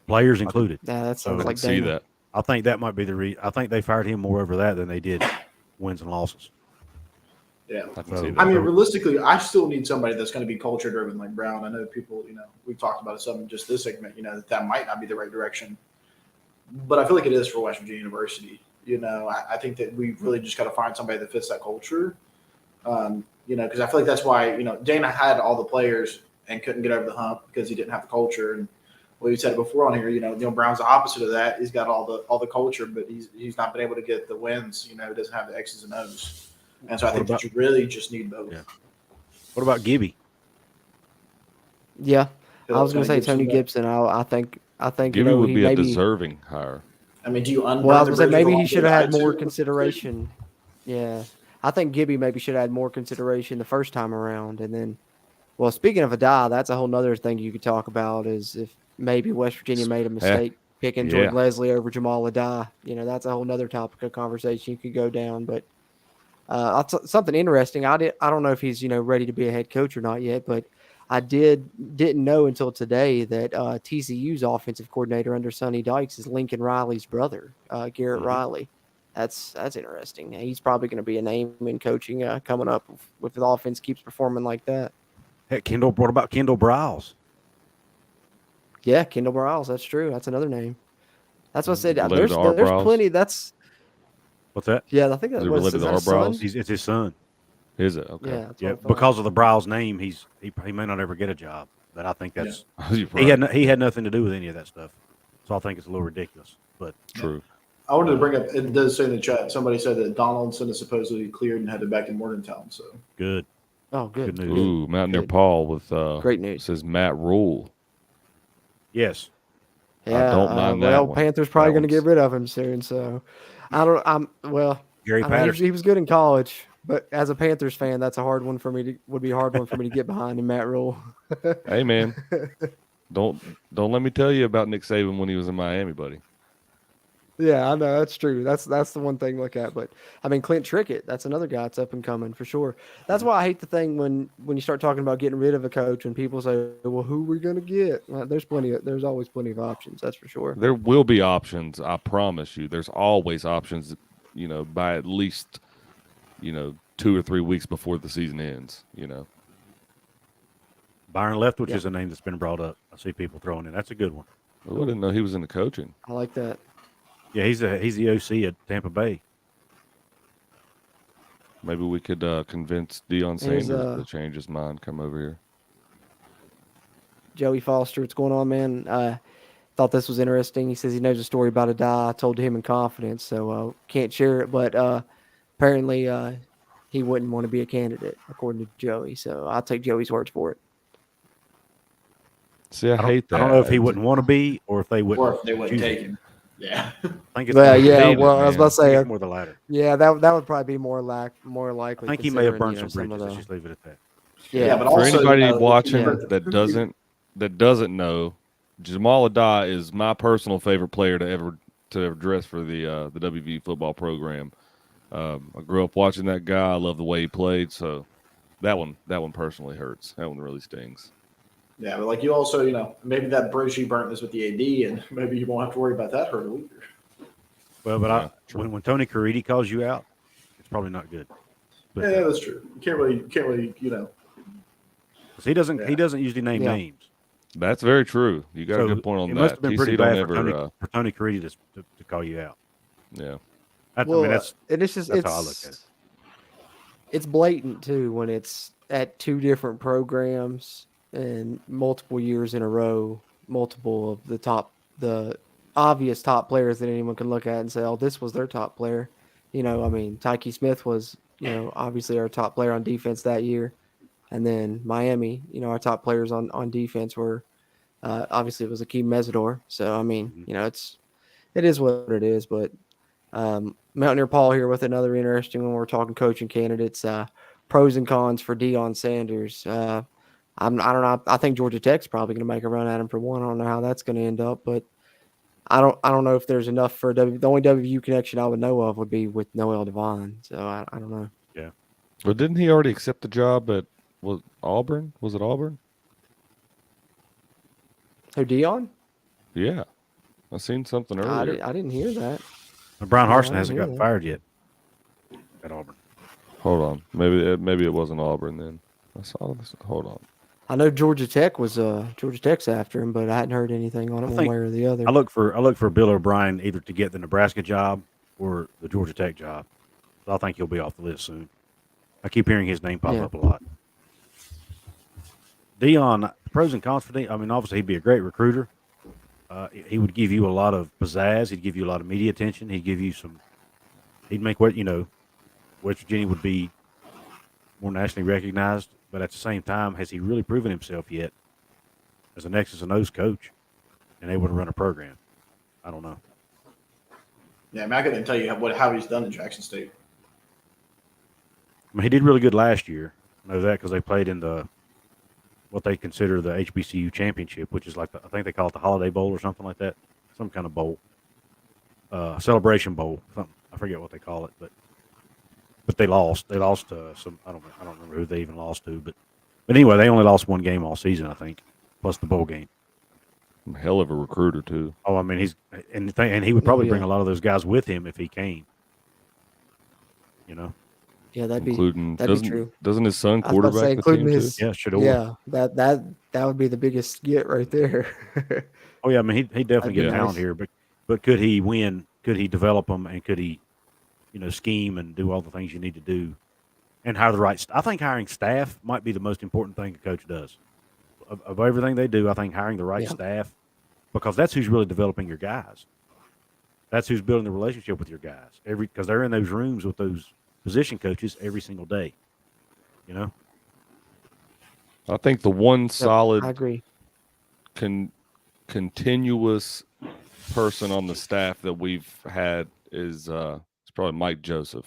Players included. Yeah, that sounds I like can see Dana. that. I think that might be the reason. I think they fired him more over that than they did wins and losses. Yeah. I can see that. I mean, realistically, I still need somebody that's going to be culture driven like Brown. I know people, we've talked about it some in just this segment, that might not be the right direction. But I feel like it is for West Virginia University. I think that we really just got to find somebody that fits that culture. Because I feel like that's why, Dana had all the players and couldn't get over the hump because he didn't have the culture. And we've said it before on here. Neil Brown's the opposite of that. He's got all the culture, but he's not been able to get the wins. He doesn't have the X's and O's, and so I think that you really just need both. Yeah. What about Gibby? Yeah, I was going to say Gibson Tony back. Gibson. I think Gibby would he be a maybe. deserving hire. I mean, do you unburn Well, I was the going to say bridges maybe along he the should have had way more too? consideration. Yeah, I think Gibby maybe should have had more consideration the first time around, and then. Well, speaking of a die, that's a whole nother thing you could talk about is if maybe West Virginia made a mistake picking Jordan Leslie over Jamal Adai. That's a whole nother topic of conversation you could go down. But something interesting. I don't know if he's ready to be a head coach or not yet, but I didn't know until today that TCU's offensive coordinator under Sonny Dykes is Lincoln Riley's brother, Garrett Riley. That's interesting. He's probably going to be a name in coaching coming up if the offense keeps performing like that. Heck, what about Kendall Briles? Yeah, Kendall Briles. That's true. That's another name. That's what I said. Related There's to our Briles? plenty. That's What's that? yeah. I think Is that it was related to our his son? Briles? It's his son. Is it? Okay. Yeah, that's Yeah, what I thought. because of the Briles name, he may not ever get a job. But I think that's You're right. he had nothing to do with any of that stuff. So I think it's a little ridiculous. But True. I wanted to bring up. It does say in the chat. Somebody said that Donaldson is supposedly cleared and headed back to Morgantown. So good. Oh, good. Good news. Ooh, Mountaineer Good. Paul with Great news. says Matt Rule. Yes. Yeah, don't mind that well, one. Panthers probably That going to get one's- rid of him soon. So well. Gary I mean, Patterson. he was good in college, but as a Panthers fan, that's a hard one for me to get behind in Matt Rule. Hey man, don't let me tell you about Nick Saban when he was in Miami, buddy. Yeah, I know that's true. That's the one thing to look at. But I mean, Clint Trickett, that's another guy that's up and coming for sure. That's why I hate the thing when you start talking about getting rid of a coach and people say, "Well, who are we going to get?" Well, there's always plenty of options. That's for sure. There will be options. I promise you. There's always options. By at least 2 or 3 weeks before the season ends. Byron Leftwich Yeah. is a name that's been brought up. I see people throwing in. That's a good one. I didn't know he was into coaching. I like that. Yeah, he's the OC at Tampa Bay. Maybe we could convince Deion There's, Sanders to change his mind. Come over here. Joey Foster, what's going on, man? Thought this was interesting. He says he knows a story about a die I told him in confidence, so can't share it. But apparently he wouldn't want to be a candidate, according to Joey. So I'll take Joey's words for it. See, I hate that. I don't know if he wouldn't want to be or if they wouldn't. or if they wouldn't choose take him. him. Yeah. I think it's Well, more- yeah. hate it, Well, I was about to I think say, it's more the latter. yeah, that would probably be more likely. I think he may have considering, burned some of bridges. Let's the- just leave it at that. Yeah, but For also, anybody watching yeah. that doesn't know, Jamal Adai is my personal favorite player to ever dress for the WV football program. I grew up watching that guy. I love the way he played. So that one personally hurts. That one really stings. Yeah, but like you also, maybe that bridge you burnt is with the AD, and maybe you won't have to worry about that hurdle either. Well, but Yeah, true. when Tony Caridi calls you out, it's probably not good. But Yeah, that's true. You can't really, 'cause he doesn't usually name Yeah. names. That's very true. You got a good point on it that. must have been pretty TC don't bad for ever, Tony Caridi to call you out. yeah. Well, that's and it's just that's how I look at it. It's blatant too when it's at two different programs and multiple years in a row, multiple of the obvious top players that anyone can look at and say, "Oh, this was their top player." I mean, Tyke Smith was, obviously our top player on defense that year, and then Miami, our top players on defense were obviously it was Akeem Mesidor. So I mean, it is what it is, but. Mountaineer Paul here with another interesting one. We're talking coaching candidates, pros and cons for Deion Sanders. I don't know. I think Georgia Tech's probably going to make a run at him for one. I don't know how that's going to end up, but I don't know if there's enough for the only WVU connection I would know of would be with Noel Devine. So I don't know. Yeah. Well, didn't he already accept the job at Auburn? Was it Auburn? Who, Deion? Yeah, I seen something earlier. I didn't hear that. Brian Yeah, I Harsin didn't hasn't hear gotten that. fired yet at Auburn. Hold on, maybe it wasn't Auburn then. I saw this. Hold on. I know Georgia Tech's after him, but I hadn't heard anything on it one think- way or the other. I look for Bill O'Brien either to get the Nebraska job or the Georgia Tech job. So I think he'll be off the list soon. I keep hearing his name pop Yeah. up a lot. Deion, pros and cons for Deion. I mean, obviously he'd be a great recruiter. He would give you a lot of pizzazz. He'd give you a lot of media attention. He'd give you some. He'd make West Virginia would be more nationally recognized. But at the same time, has he really proven himself yet as an X's and O's coach and able to run a program? I don't know. Yeah, I mean, I couldn't tell you how he's done in Jackson State. I mean, he did really good last year. I know that because they played in what they consider the HBCU championship, which is like I think they call it the Holiday Bowl or something like that, some kind of bowl, celebration bowl. Something I forget what they call it, but they lost. They lost to some. I don't remember who they even lost to, but anyway, they only lost one game all season, I think, plus the bowl game. Hell of a recruiter too. Oh, I mean, and he would probably bring a lot of those guys with him if he came. You know. Yeah, that'd be true. Doesn't his son I was about to say, quarterback the including team his, too? Yeah, Shador. Yeah, that would be the biggest get right there. Oh yeah, I mean he definitely get talent nice. here, but could he win? Could he develop them? And could he, scheme and do all the things you need to do, and hire the right? I think hiring staff might be the most important thing a coach does. Of everything they do, I think hiring the right staff, because that's who's really developing your guys. That's who's building the relationship with your guys. Because they're in those rooms with those position coaches every single day. I think the one solid, I agree. Continuous person on the staff that we've had is it's probably Mike Joseph.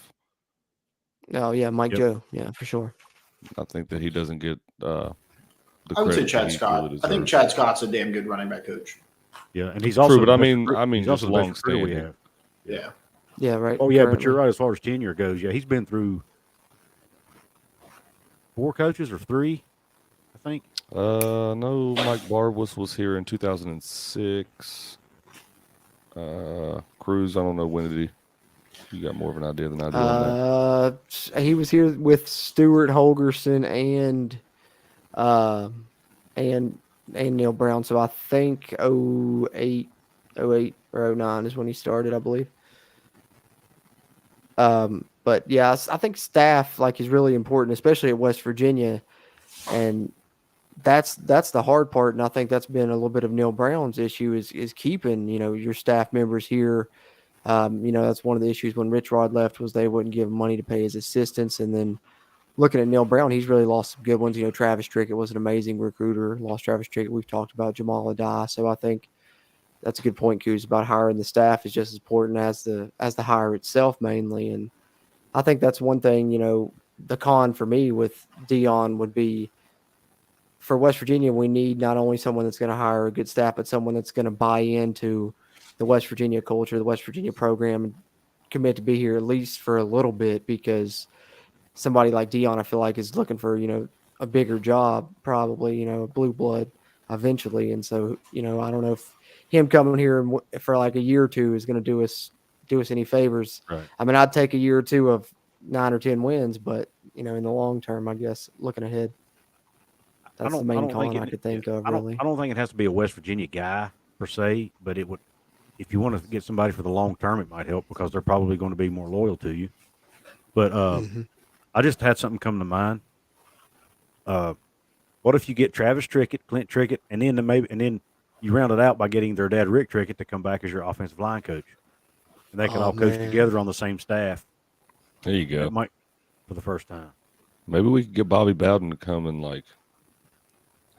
Oh yeah, Mike Joe. Yeah, for sure. I think that he doesn't get the I would say credit Chad that he Scott. really I think deserves. Chad Scott's a damn good running back coach. Yeah, and he's also True, but the I best mean, he's just also the best recruiter we long-standing. have. Yeah. Yeah, right. Oh yeah, but currently. you're right as far as tenure goes. Yeah, he's been through 4 coaches or 3, I think. No, Mike Barwas was here in 2006. Cruz, I don't know when did he. You got more of an idea than I do on that. He was here with Stuart Holgerson and Neil Brown. So I think 08 or 09 is when he started, I believe. But yeah, I think staff is really important, especially at West Virginia, and that's the hard part. And I think that's been a little bit of Neil Brown's issue is keeping your staff members here. That's one of the issues when Rich Rod left was they wouldn't give him money to pay his assistants, and then looking at Neil Brown, he's really lost some good ones. Travis Trickett was an amazing recruiter. Lost Travis Trickett. We've talked about Jamal Adai, so I think that's a good point, Coos, about hiring the staff is just as important as the hire itself mainly. And I think that's one thing, the con for me with Deion would be for West Virginia, we need not only someone that's going to hire a good staff, but someone that's going to buy into the West Virginia culture, the West Virginia program, and commit to be here at least for a little bit, because somebody like Deion, I feel like, is looking for, a bigger job, probably, a blue blood eventually. And so, I don't know if him coming here for like a year or two is going to do us any favors. Right. I mean, I'd take a year or two of 9 or 10 wins, but, in the long term, I guess, looking ahead, that's the main con I could think of, really. I don't think it has to be a West Virginia guy per se, but it would, if you want to get somebody for the long term, it might help because they're probably going to be more loyal to you. But I just had something come to mind. What if you get Travis Trickett, Clint Trickett, and then you round it out by getting their dad Rick Trickett to come back as your offensive line coach, and they can all coach together on the same staff. There you go. It might for the first time. Maybe we could get Bobby Bowden to come and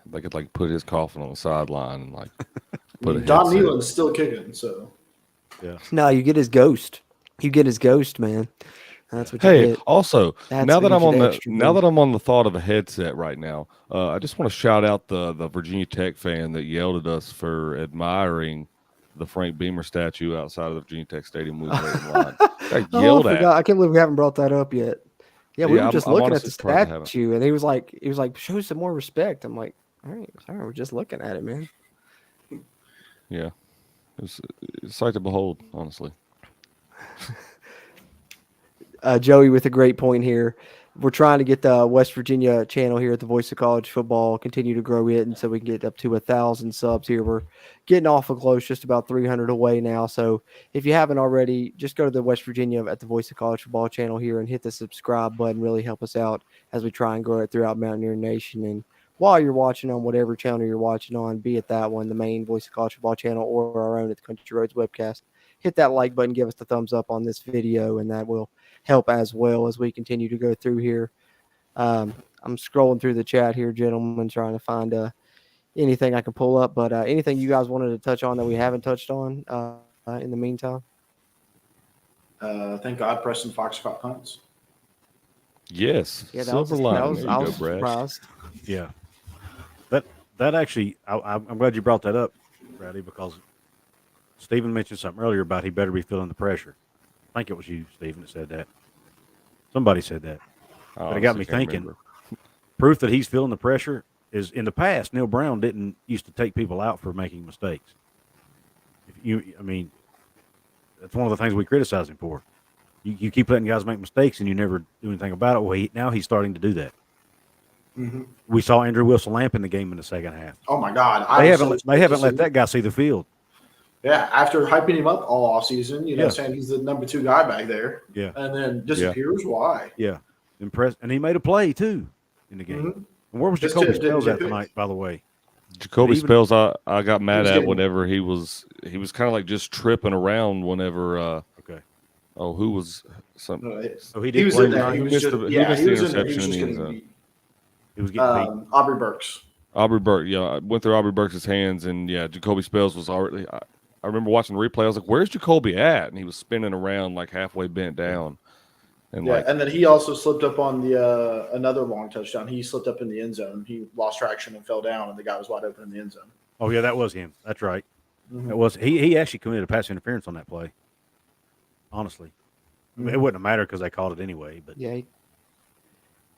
they could put his coffin on the sideline and put a Don headset. Nealon's still kicking, so Yeah. No, you get his ghost. You get his ghost, man. That's what you Hey, get. also, That's now what that you get extra now boost. that I'm on the thought of a headset right now, I just want to shout out the Virginia Tech fan that yelled at us for admiring the Frank Beamer statue outside of the Virginia Tech Stadium. We were waiting in line. Got yelled I at. forgot. I can't believe we haven't brought that up yet. Yeah, we Yeah, were just I'm looking at honestly the surprised I haven't. statue, and he was like, show some more respect. I'm like, all right, sorry, we're just looking at it, man. Yeah, it's a sight to behold, honestly. Joey with a great point here. We're trying to get the West Virginia channel here at the Voice of College Football, continue to grow it, and so we can get up to 1,000 subs here. We're getting awful close, just about 300 away now. So if you haven't already, just go to the West Virginia at the Voice of College Football channel here and hit the subscribe button. Really help us out as we try and grow it throughout Mountaineer Nation. And while you're watching on whatever channel you're watching on, be it that one, the main Voice of College Football channel, or our own at the Country Roads webcast, hit that like button, give us the thumbs up on this video, and that will help as well as we continue to go through here. I'm scrolling through the chat here, gentlemen, trying to find anything I can pull up, but anything you guys wanted to touch on that we haven't touched on in the meantime? Thank God Preston Fox caught punts. Yes. Yeah, Silver I lining. was There you go, Brad. surprised. Yeah. That actually, I'm glad you brought that up, Brady, because Stephen mentioned something earlier about he better be feeling the pressure. I think it was you, Stephen, that said that. Somebody said that. But it got me thinking. Proof that he's feeling the pressure is in the past, Neil Brown didn't used to take people out for making mistakes. That's one of the things we criticize him for. You keep letting guys make mistakes and you never do anything about it. Well, now he's starting to do that. Mm-hmm. We saw Andrew Wilson-Lamp in the game in the second half. Oh my God! They haven't let that guy see the field. Yeah, after hyping him up all offseason, saying he's the number 2 guy back there. Yeah, and then disappears. Yeah. Why? Yeah, impressed, and he made a play too in the game. Mm-hmm. And where was Jacoby Spells at tonight? By the way, Jacoby Spells, I got mad at whenever he was kind of like just tripping around whenever. Oh, who was some? So he did. He missed the interception in the end zone. He was getting beat. Aubrey Burks. Aubrey Burke, I went through Aubrey Burks' hands, and Jacoby Spells was already. I remember watching the replay. I was like, "Where's Jacoby at?" And he was spinning around like halfway bent down. And and then he also slipped up on the another long touchdown. He slipped up in the end zone. He lost traction and fell down, and the guy was wide open in the end zone. Oh yeah, that was him. That's right. Mm-hmm. It was he actually committed a pass interference on that play. Honestly, I mean, it wouldn't have mattered because they called it anyway. But yeah,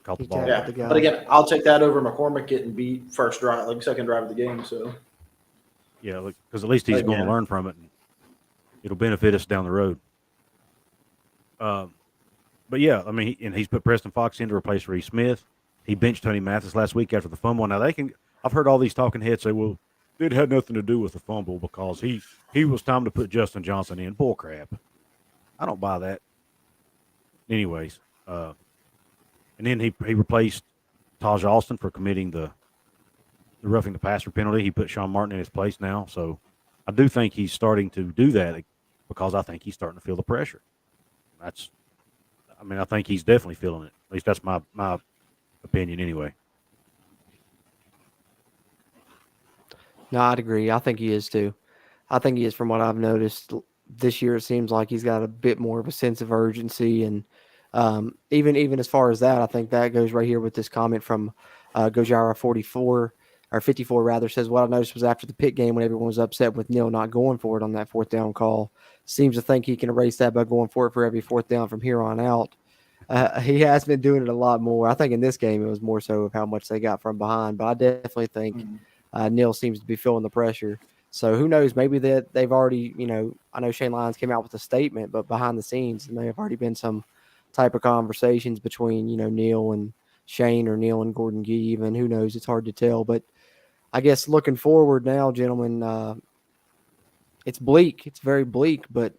caught the ball. Yeah, but again, I'll take that over McCormick getting beat second drive of the game. So yeah, because at least he's going to learn from it, and it'll benefit us down the road. But yeah, I mean, he's put Preston Fox in to replace Reese Smith. He benched Tony Mathis last week after the fumble. Now I've heard all these talking heads say, "Well, it had nothing to do with the fumble because he was time to put Justin Johnson in." Bull crap. I don't buy that. Anyways, and then he replaced Taj Alston for committing the roughing the passer penalty. He put Sean Martin in his place now. So I do think he's starting to do that because I think he's starting to feel the pressure. I think he's definitely feeling it. At least that's my opinion anyway. No, I'd agree. I think he is too. I think he is from what I've noticed. This year, it seems like he's got a bit more of a sense of urgency. And even as far as that, I think that goes right here with this comment from Gojira 44 or 54 rather, says what I noticed was after the Pitt game when everyone was upset with Neil not going for it on that 4th down call, seems to think he can erase that by going for it for every 4th down from here on out. He has been doing it a lot more. I think in this game it was more so of how much they got from behind, but I definitely think Neil seems to be feeling the pressure. So who knows? Maybe that they've already, I know Shane Lyons came out with a statement, but behind the scenes, there may have already been some type of conversations between, Neil and Shane or Neil and Gordon Gee even. Who knows? It's hard to tell. But I guess looking forward now, gentlemen, it's bleak. It's very bleak, but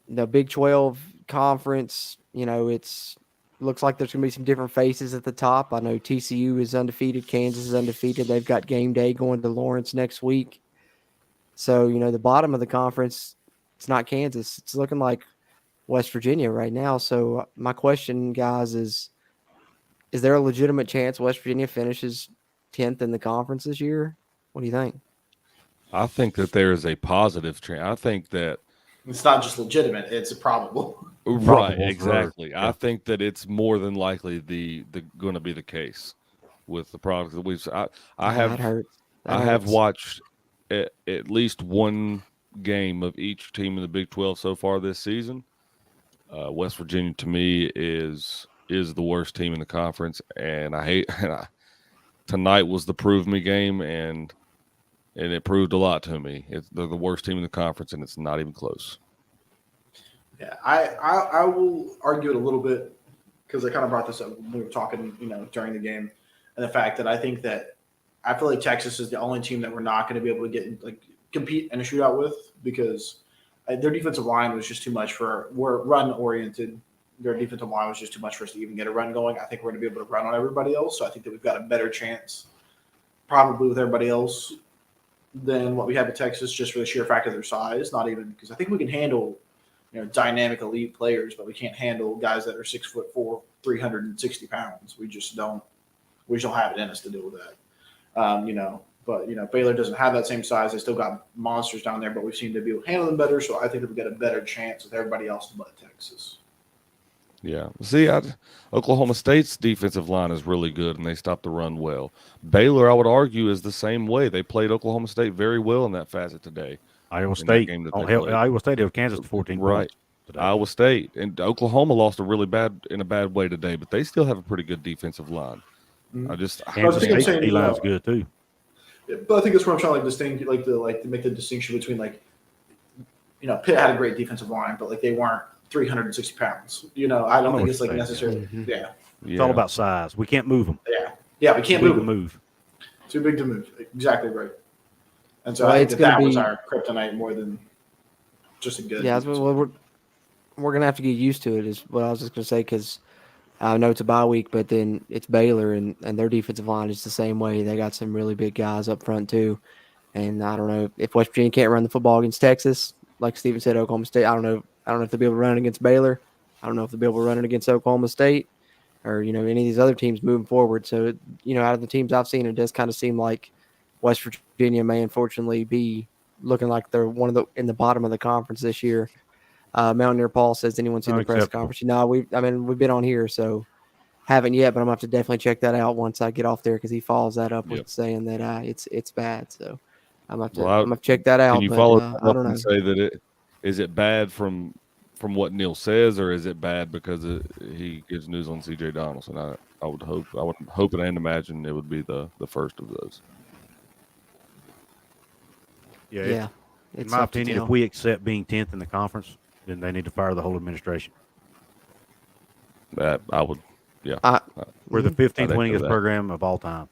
the Big 12 conference, it's looks like there's going to be some different faces at the top. I know TCU is undefeated. Kansas is undefeated. They've got game day going to Lawrence next week. So, the bottom of the conference, it's not Kansas. It's looking like West Virginia right now. So my question, guys, is there a legitimate chance West Virginia finishes 10th in the conference this year? What do you think? I think that there is a positive trend. I think that it's not just legitimate; it's a probable. Right, exactly. I think that it's more than likely the going to be the case with the product that we've. I have watched at least one game of each team in the Big 12 so far this season. West Virginia to me is the worst team in the conference, and tonight was the prove me game, and it proved a lot to me. They're the worst team in the conference, and it's not even close. Yeah, I will argue it a little bit because I kind of brought this up when we were talking, during the game, and the fact that I think that I feel like Texas is the only team that we're not going to be able to compete in a shootout with because their defensive line was just too much we're run oriented, their defensive line was just too much for us to even get a run going. I think we're going to be able to run on everybody else. So I think that we've got a better chance, probably with everybody else, than what we have at Texas, just for the sheer fact of their size. Not even because I think we can handle, dynamic elite players, but we can't handle guys that are 6'4", 360 pounds. We just don't have it in us to deal with that. But Baylor doesn't have that same size. They still got monsters down there, but we seem to be able to handle them better. So I think that we got a better chance with everybody else but Texas. Yeah. See, Oklahoma State's defensive line is really good, and they stopped the run well. Baylor, I would argue, is the same way. They played Oklahoma State very well in that facet today. Iowa State held Kansas to 14 points today. Iowa State and Oklahoma lost in a bad way today, but they still have a pretty good defensive line. Mm-hmm. Kansas State D-line is good too. Yeah, but I think that's what I'm trying to make the distinction between Pitt had a great defensive line, but they weren't 360 pounds. I don't think it's necessarily. Mm-hmm. Yeah. It's all about size. We can't move them. Yeah, we can't move them. Move. Too big to move. Exactly right. And so Well, I think that was our kryptonite more than just a good. Yeah, we're going to have to get used to it, is what I was just going to say, because I know it's a bye week, but then it's Baylor, and their defensive line is the same way. They got some really big guys up front, too. And I don't know if West Virginia can't run the football against Texas, like Steven said, Oklahoma State. I don't know if they'll be able to run it against Baylor. I don't know if they'll be able to run it against Oklahoma State or, any of these other teams moving forward. So, out of the teams I've seen, it does kind of seem like West Virginia may unfortunately be looking like they're in the bottom of the conference this year. Mountaineer Paul says, anyone seen the press conference? No, we've been on here, so haven't yet, but I'm going to have to definitely check that out once I get off there, because he follows that up with saying that it's bad. So I'm going to have to check that out. Can you follow up and say that is it bad from what Neil says, or is it bad because he gives news on C.J. Donaldson? I would hope and imagine it would be the first of those. Yeah. In my opinion, if we accept being 10th in the conference, then they need to fire the whole administration. That I would, yeah. We're the 15th winningest program of all time.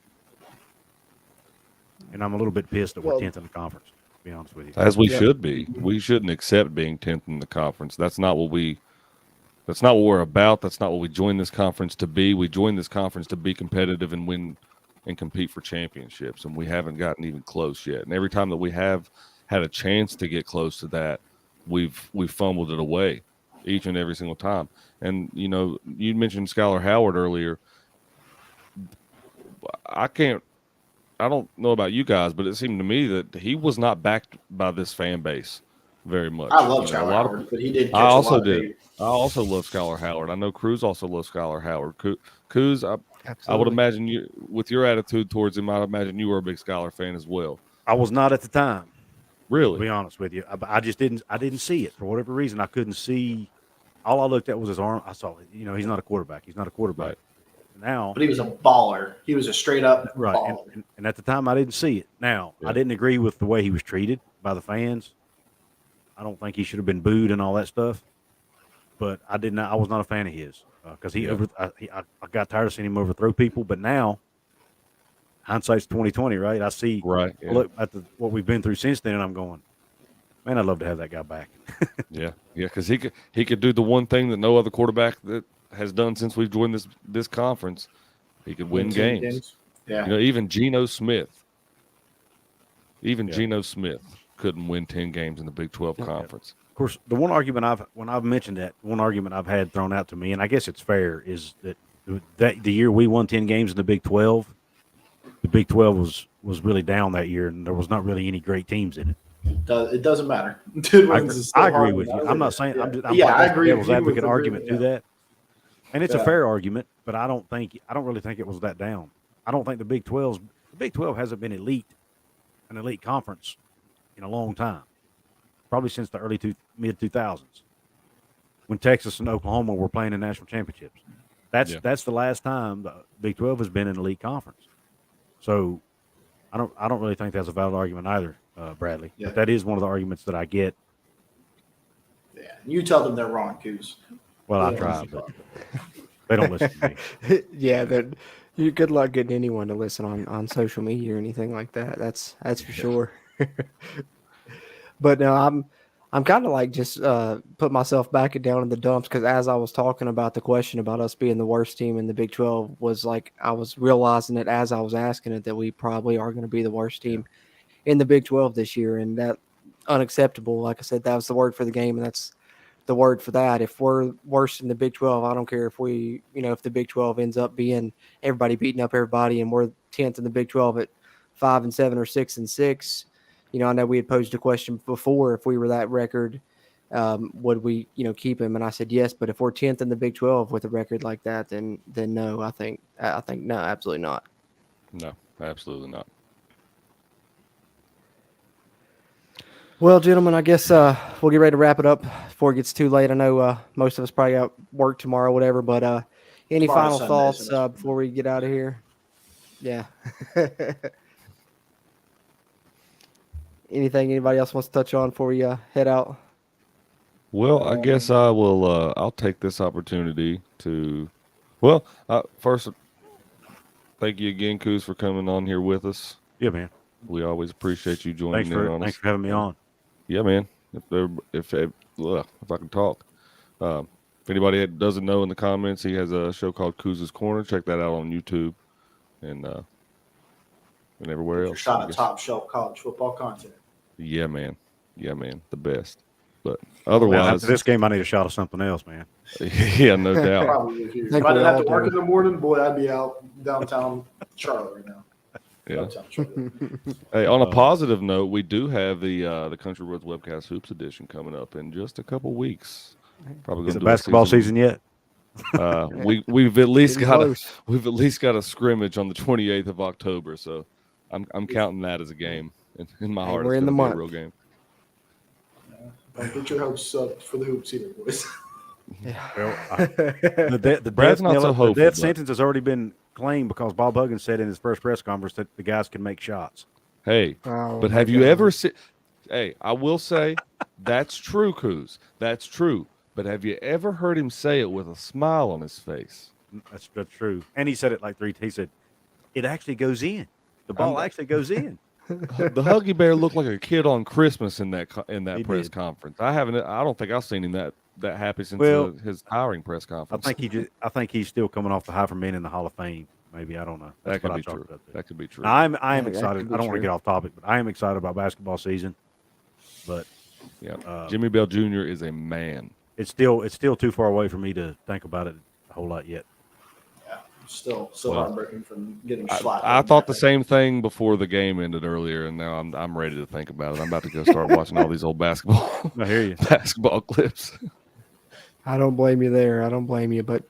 And I'm a little bit pissed that we're 10th in the conference, to be honest with you. As we should be. We shouldn't accept being 10th in the conference. That's not what we're about. That's not what we joined this conference to be. We joined this conference to be competitive and win and compete for championships, and we haven't gotten even close yet. And every time that we have had a chance to get close to that, we've fumbled it away each and every single time. And you mentioned Skylar Howard earlier. I don't know about you guys, but it seemed to me that he was not backed by this fan base very much. I love Skylar Howard, but he did catch I also a lot did. of I also love Skylar Howard. I know Cruz also loves Skylar Howard. Cruz, I would imagine you, with your attitude towards him, I'd imagine you were a big Skylar fan as well. I was not at the time. Really? To be honest with you, I just didn't see it for whatever reason. I couldn't see. All I looked at was his arm. I saw it. He's not a quarterback. He's not a quarterback. Right. Now, but he was a baller. He was a straight up baller. And at the time, I didn't see it. Now, I didn't agree with the way he was treated by the fans. I don't think he should have been booed and all that stuff. But I was not a fan of his because I got tired of seeing him overthrow people. But now, hindsight's 20/20, right? I see. Right. Yeah. Look at what we've been through since then, and I'm going, man, I'd love to have that guy back. Yeah, because he could do the one thing that no other quarterback that has done since we've joined this conference. He could win games. Yeah. Even Geno Smith. Geno Smith couldn't win 10 games in the Big 12 conference. Of course, the one argument when I've mentioned that, one argument I've had thrown out to me, and I guess it's fair, is that the year we won 10 games in the Big 12, the Big 12 was really down that year, and there was not really any great teams in it. It doesn't matter. I agree with you. I'm not saying I'm I agree. Devil's advocate argument to that, and it's a fair argument, but I don't really think it was that down. I don't think the Big 12 hasn't been an elite conference in a long time, probably since the mid 2000s, when Texas and Oklahoma were playing in national championships. That's the last time the Big 12 has been an elite conference. So I don't really think that's a valid argument either, Bradley. Yeah. But that is one of the arguments that I get. Yeah, you tell them they're wrong, Coos. Well, I try, but they don't listen to me. Yeah, good luck getting anyone to listen on social media or anything like that. That's for sure. But no, I'm kind of like just put myself back down in the dumps because as I was talking about the question about us being the worst team in the Big 12 was like I was realizing it as I was asking it that we probably are going to be the worst team in the Big 12 this year, and that unacceptable. Like I said, that was the word for the game, and that's the word for that. If we're worse in the Big 12, I don't care if if the Big 12 ends up being everybody beating up everybody, and we're 10th in the Big 12 at 5-7 or 6-6. I know we had posed a question before if we were that record, would we, keep him? And I said yes, but if we're 10th in the Big 12 with a record like that, then no. I think no, absolutely not. No, absolutely not. Well, gentlemen, I guess we'll get ready to wrap it up before it gets too late. I know most of us probably got work tomorrow, whatever. But any Tomorrow's final Sunday, thoughts so before we get out of here? Yeah. Anything anybody else wants to touch on before we head out? Well, I guess I will. I'll take this opportunity to. Well, first, thank you again, Coos, for coming on here with us. Yeah, man. We always appreciate you joining in on us. Thanks for having me on. Yeah, man. If I can talk, if anybody doesn't know in the comments, he has a show called Coos's Corner. Check that out on YouTube and everywhere else. Shot at top shelf college football content. Yeah, man. The best. But Man, otherwise, after this game, I need a shot of something else, man. yeah, no doubt. Probably if Think I didn't we have all to work do. in the morning, boy, I'd be out downtown Charlotte right now. Yeah. Downtown Charlotte. Hey, on a positive note, we do have the Country Roads Webcast Hoops edition coming up in just a couple weeks. Probably Is going it to do basketball season yet? We've at least Getting got a scrimmage on the 28th of October, so I'm counting that as a game. In my heart, we're it's in the going to be a month. real game. Don't get your hopes up for the hoops either, boys. Yeah. Well, the Brad's not so hopeful, death but- sentence has already been claimed because Bob Huggins said in his first press conference that the guys can make shots. Hey, Oh, but my have you God. ever seen? Hey, I will say that's true, Coos. That's true. But have you ever heard him say it with a smile on his face? That's true. And he said it like three. He said, "It actually goes in. The ball actually goes in." The Huggy Bear looked like a kid on Christmas in that He press did. conference. I don't think I've seen him that happy since Well, his hiring press I conference. think he's still coming off the high from being in the Hall of Fame. Maybe I don't know. that That's could what I be chalked true. it up to. That could be true. Now, I am Yeah, that excited. could be I don't want to true. get off topic, but I am excited about basketball season. But Yeah, Jimmy Bell Jr. is a man. it's still too far away for me to think about it a whole lot yet. Yeah, still Well, heartbreaking from getting slapped. I thought the same thing before the game ended earlier, and now I'm ready to think about it. I'm about to go start watching all these old basketball I hear you. basketball clips. I don't blame you there. I don't blame you. But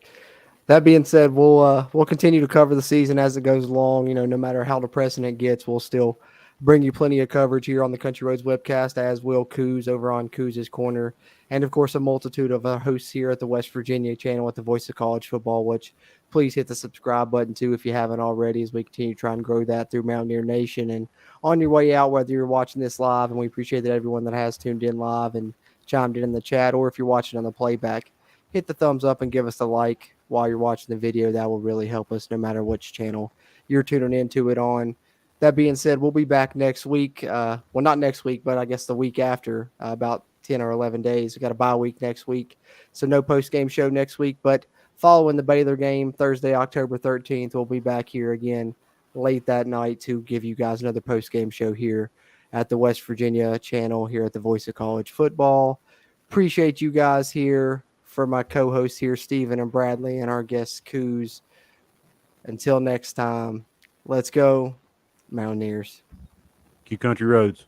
that being said, we'll continue to cover the season as it goes along. No matter how depressing it gets, we'll still bring you plenty of coverage here on the Country Roads webcast, as will Coos over on Coos's Corner, and of course a multitude of hosts here at the West Virginia channel at the Voice of College Football. Which please hit the subscribe button too if you haven't already, as we continue to try and grow that through Mountaineer Nation. And on your way out, whether you're watching this live, and we appreciate that everyone that has tuned in live and chimed in the chat, or if you're watching on the playback, hit the thumbs up and give us a like while you're watching the video. That will really help us no matter which channel you're tuning into it on. That being said, we'll be back next week. Well, not next week, but I guess the week after, about 10 or 11 days. We got a bye week next week, so no post-game show next week. But following the Baylor game, Thursday, October 13th, we'll be back here again late that night to give you guys another post-game show here at the West Virginia channel here at the Voice of College Football. Appreciate you guys here. For my co-hosts here, Steven and Bradley, and our guest, Coos. Until next time, let's go, Mountaineers. Q Country Roads.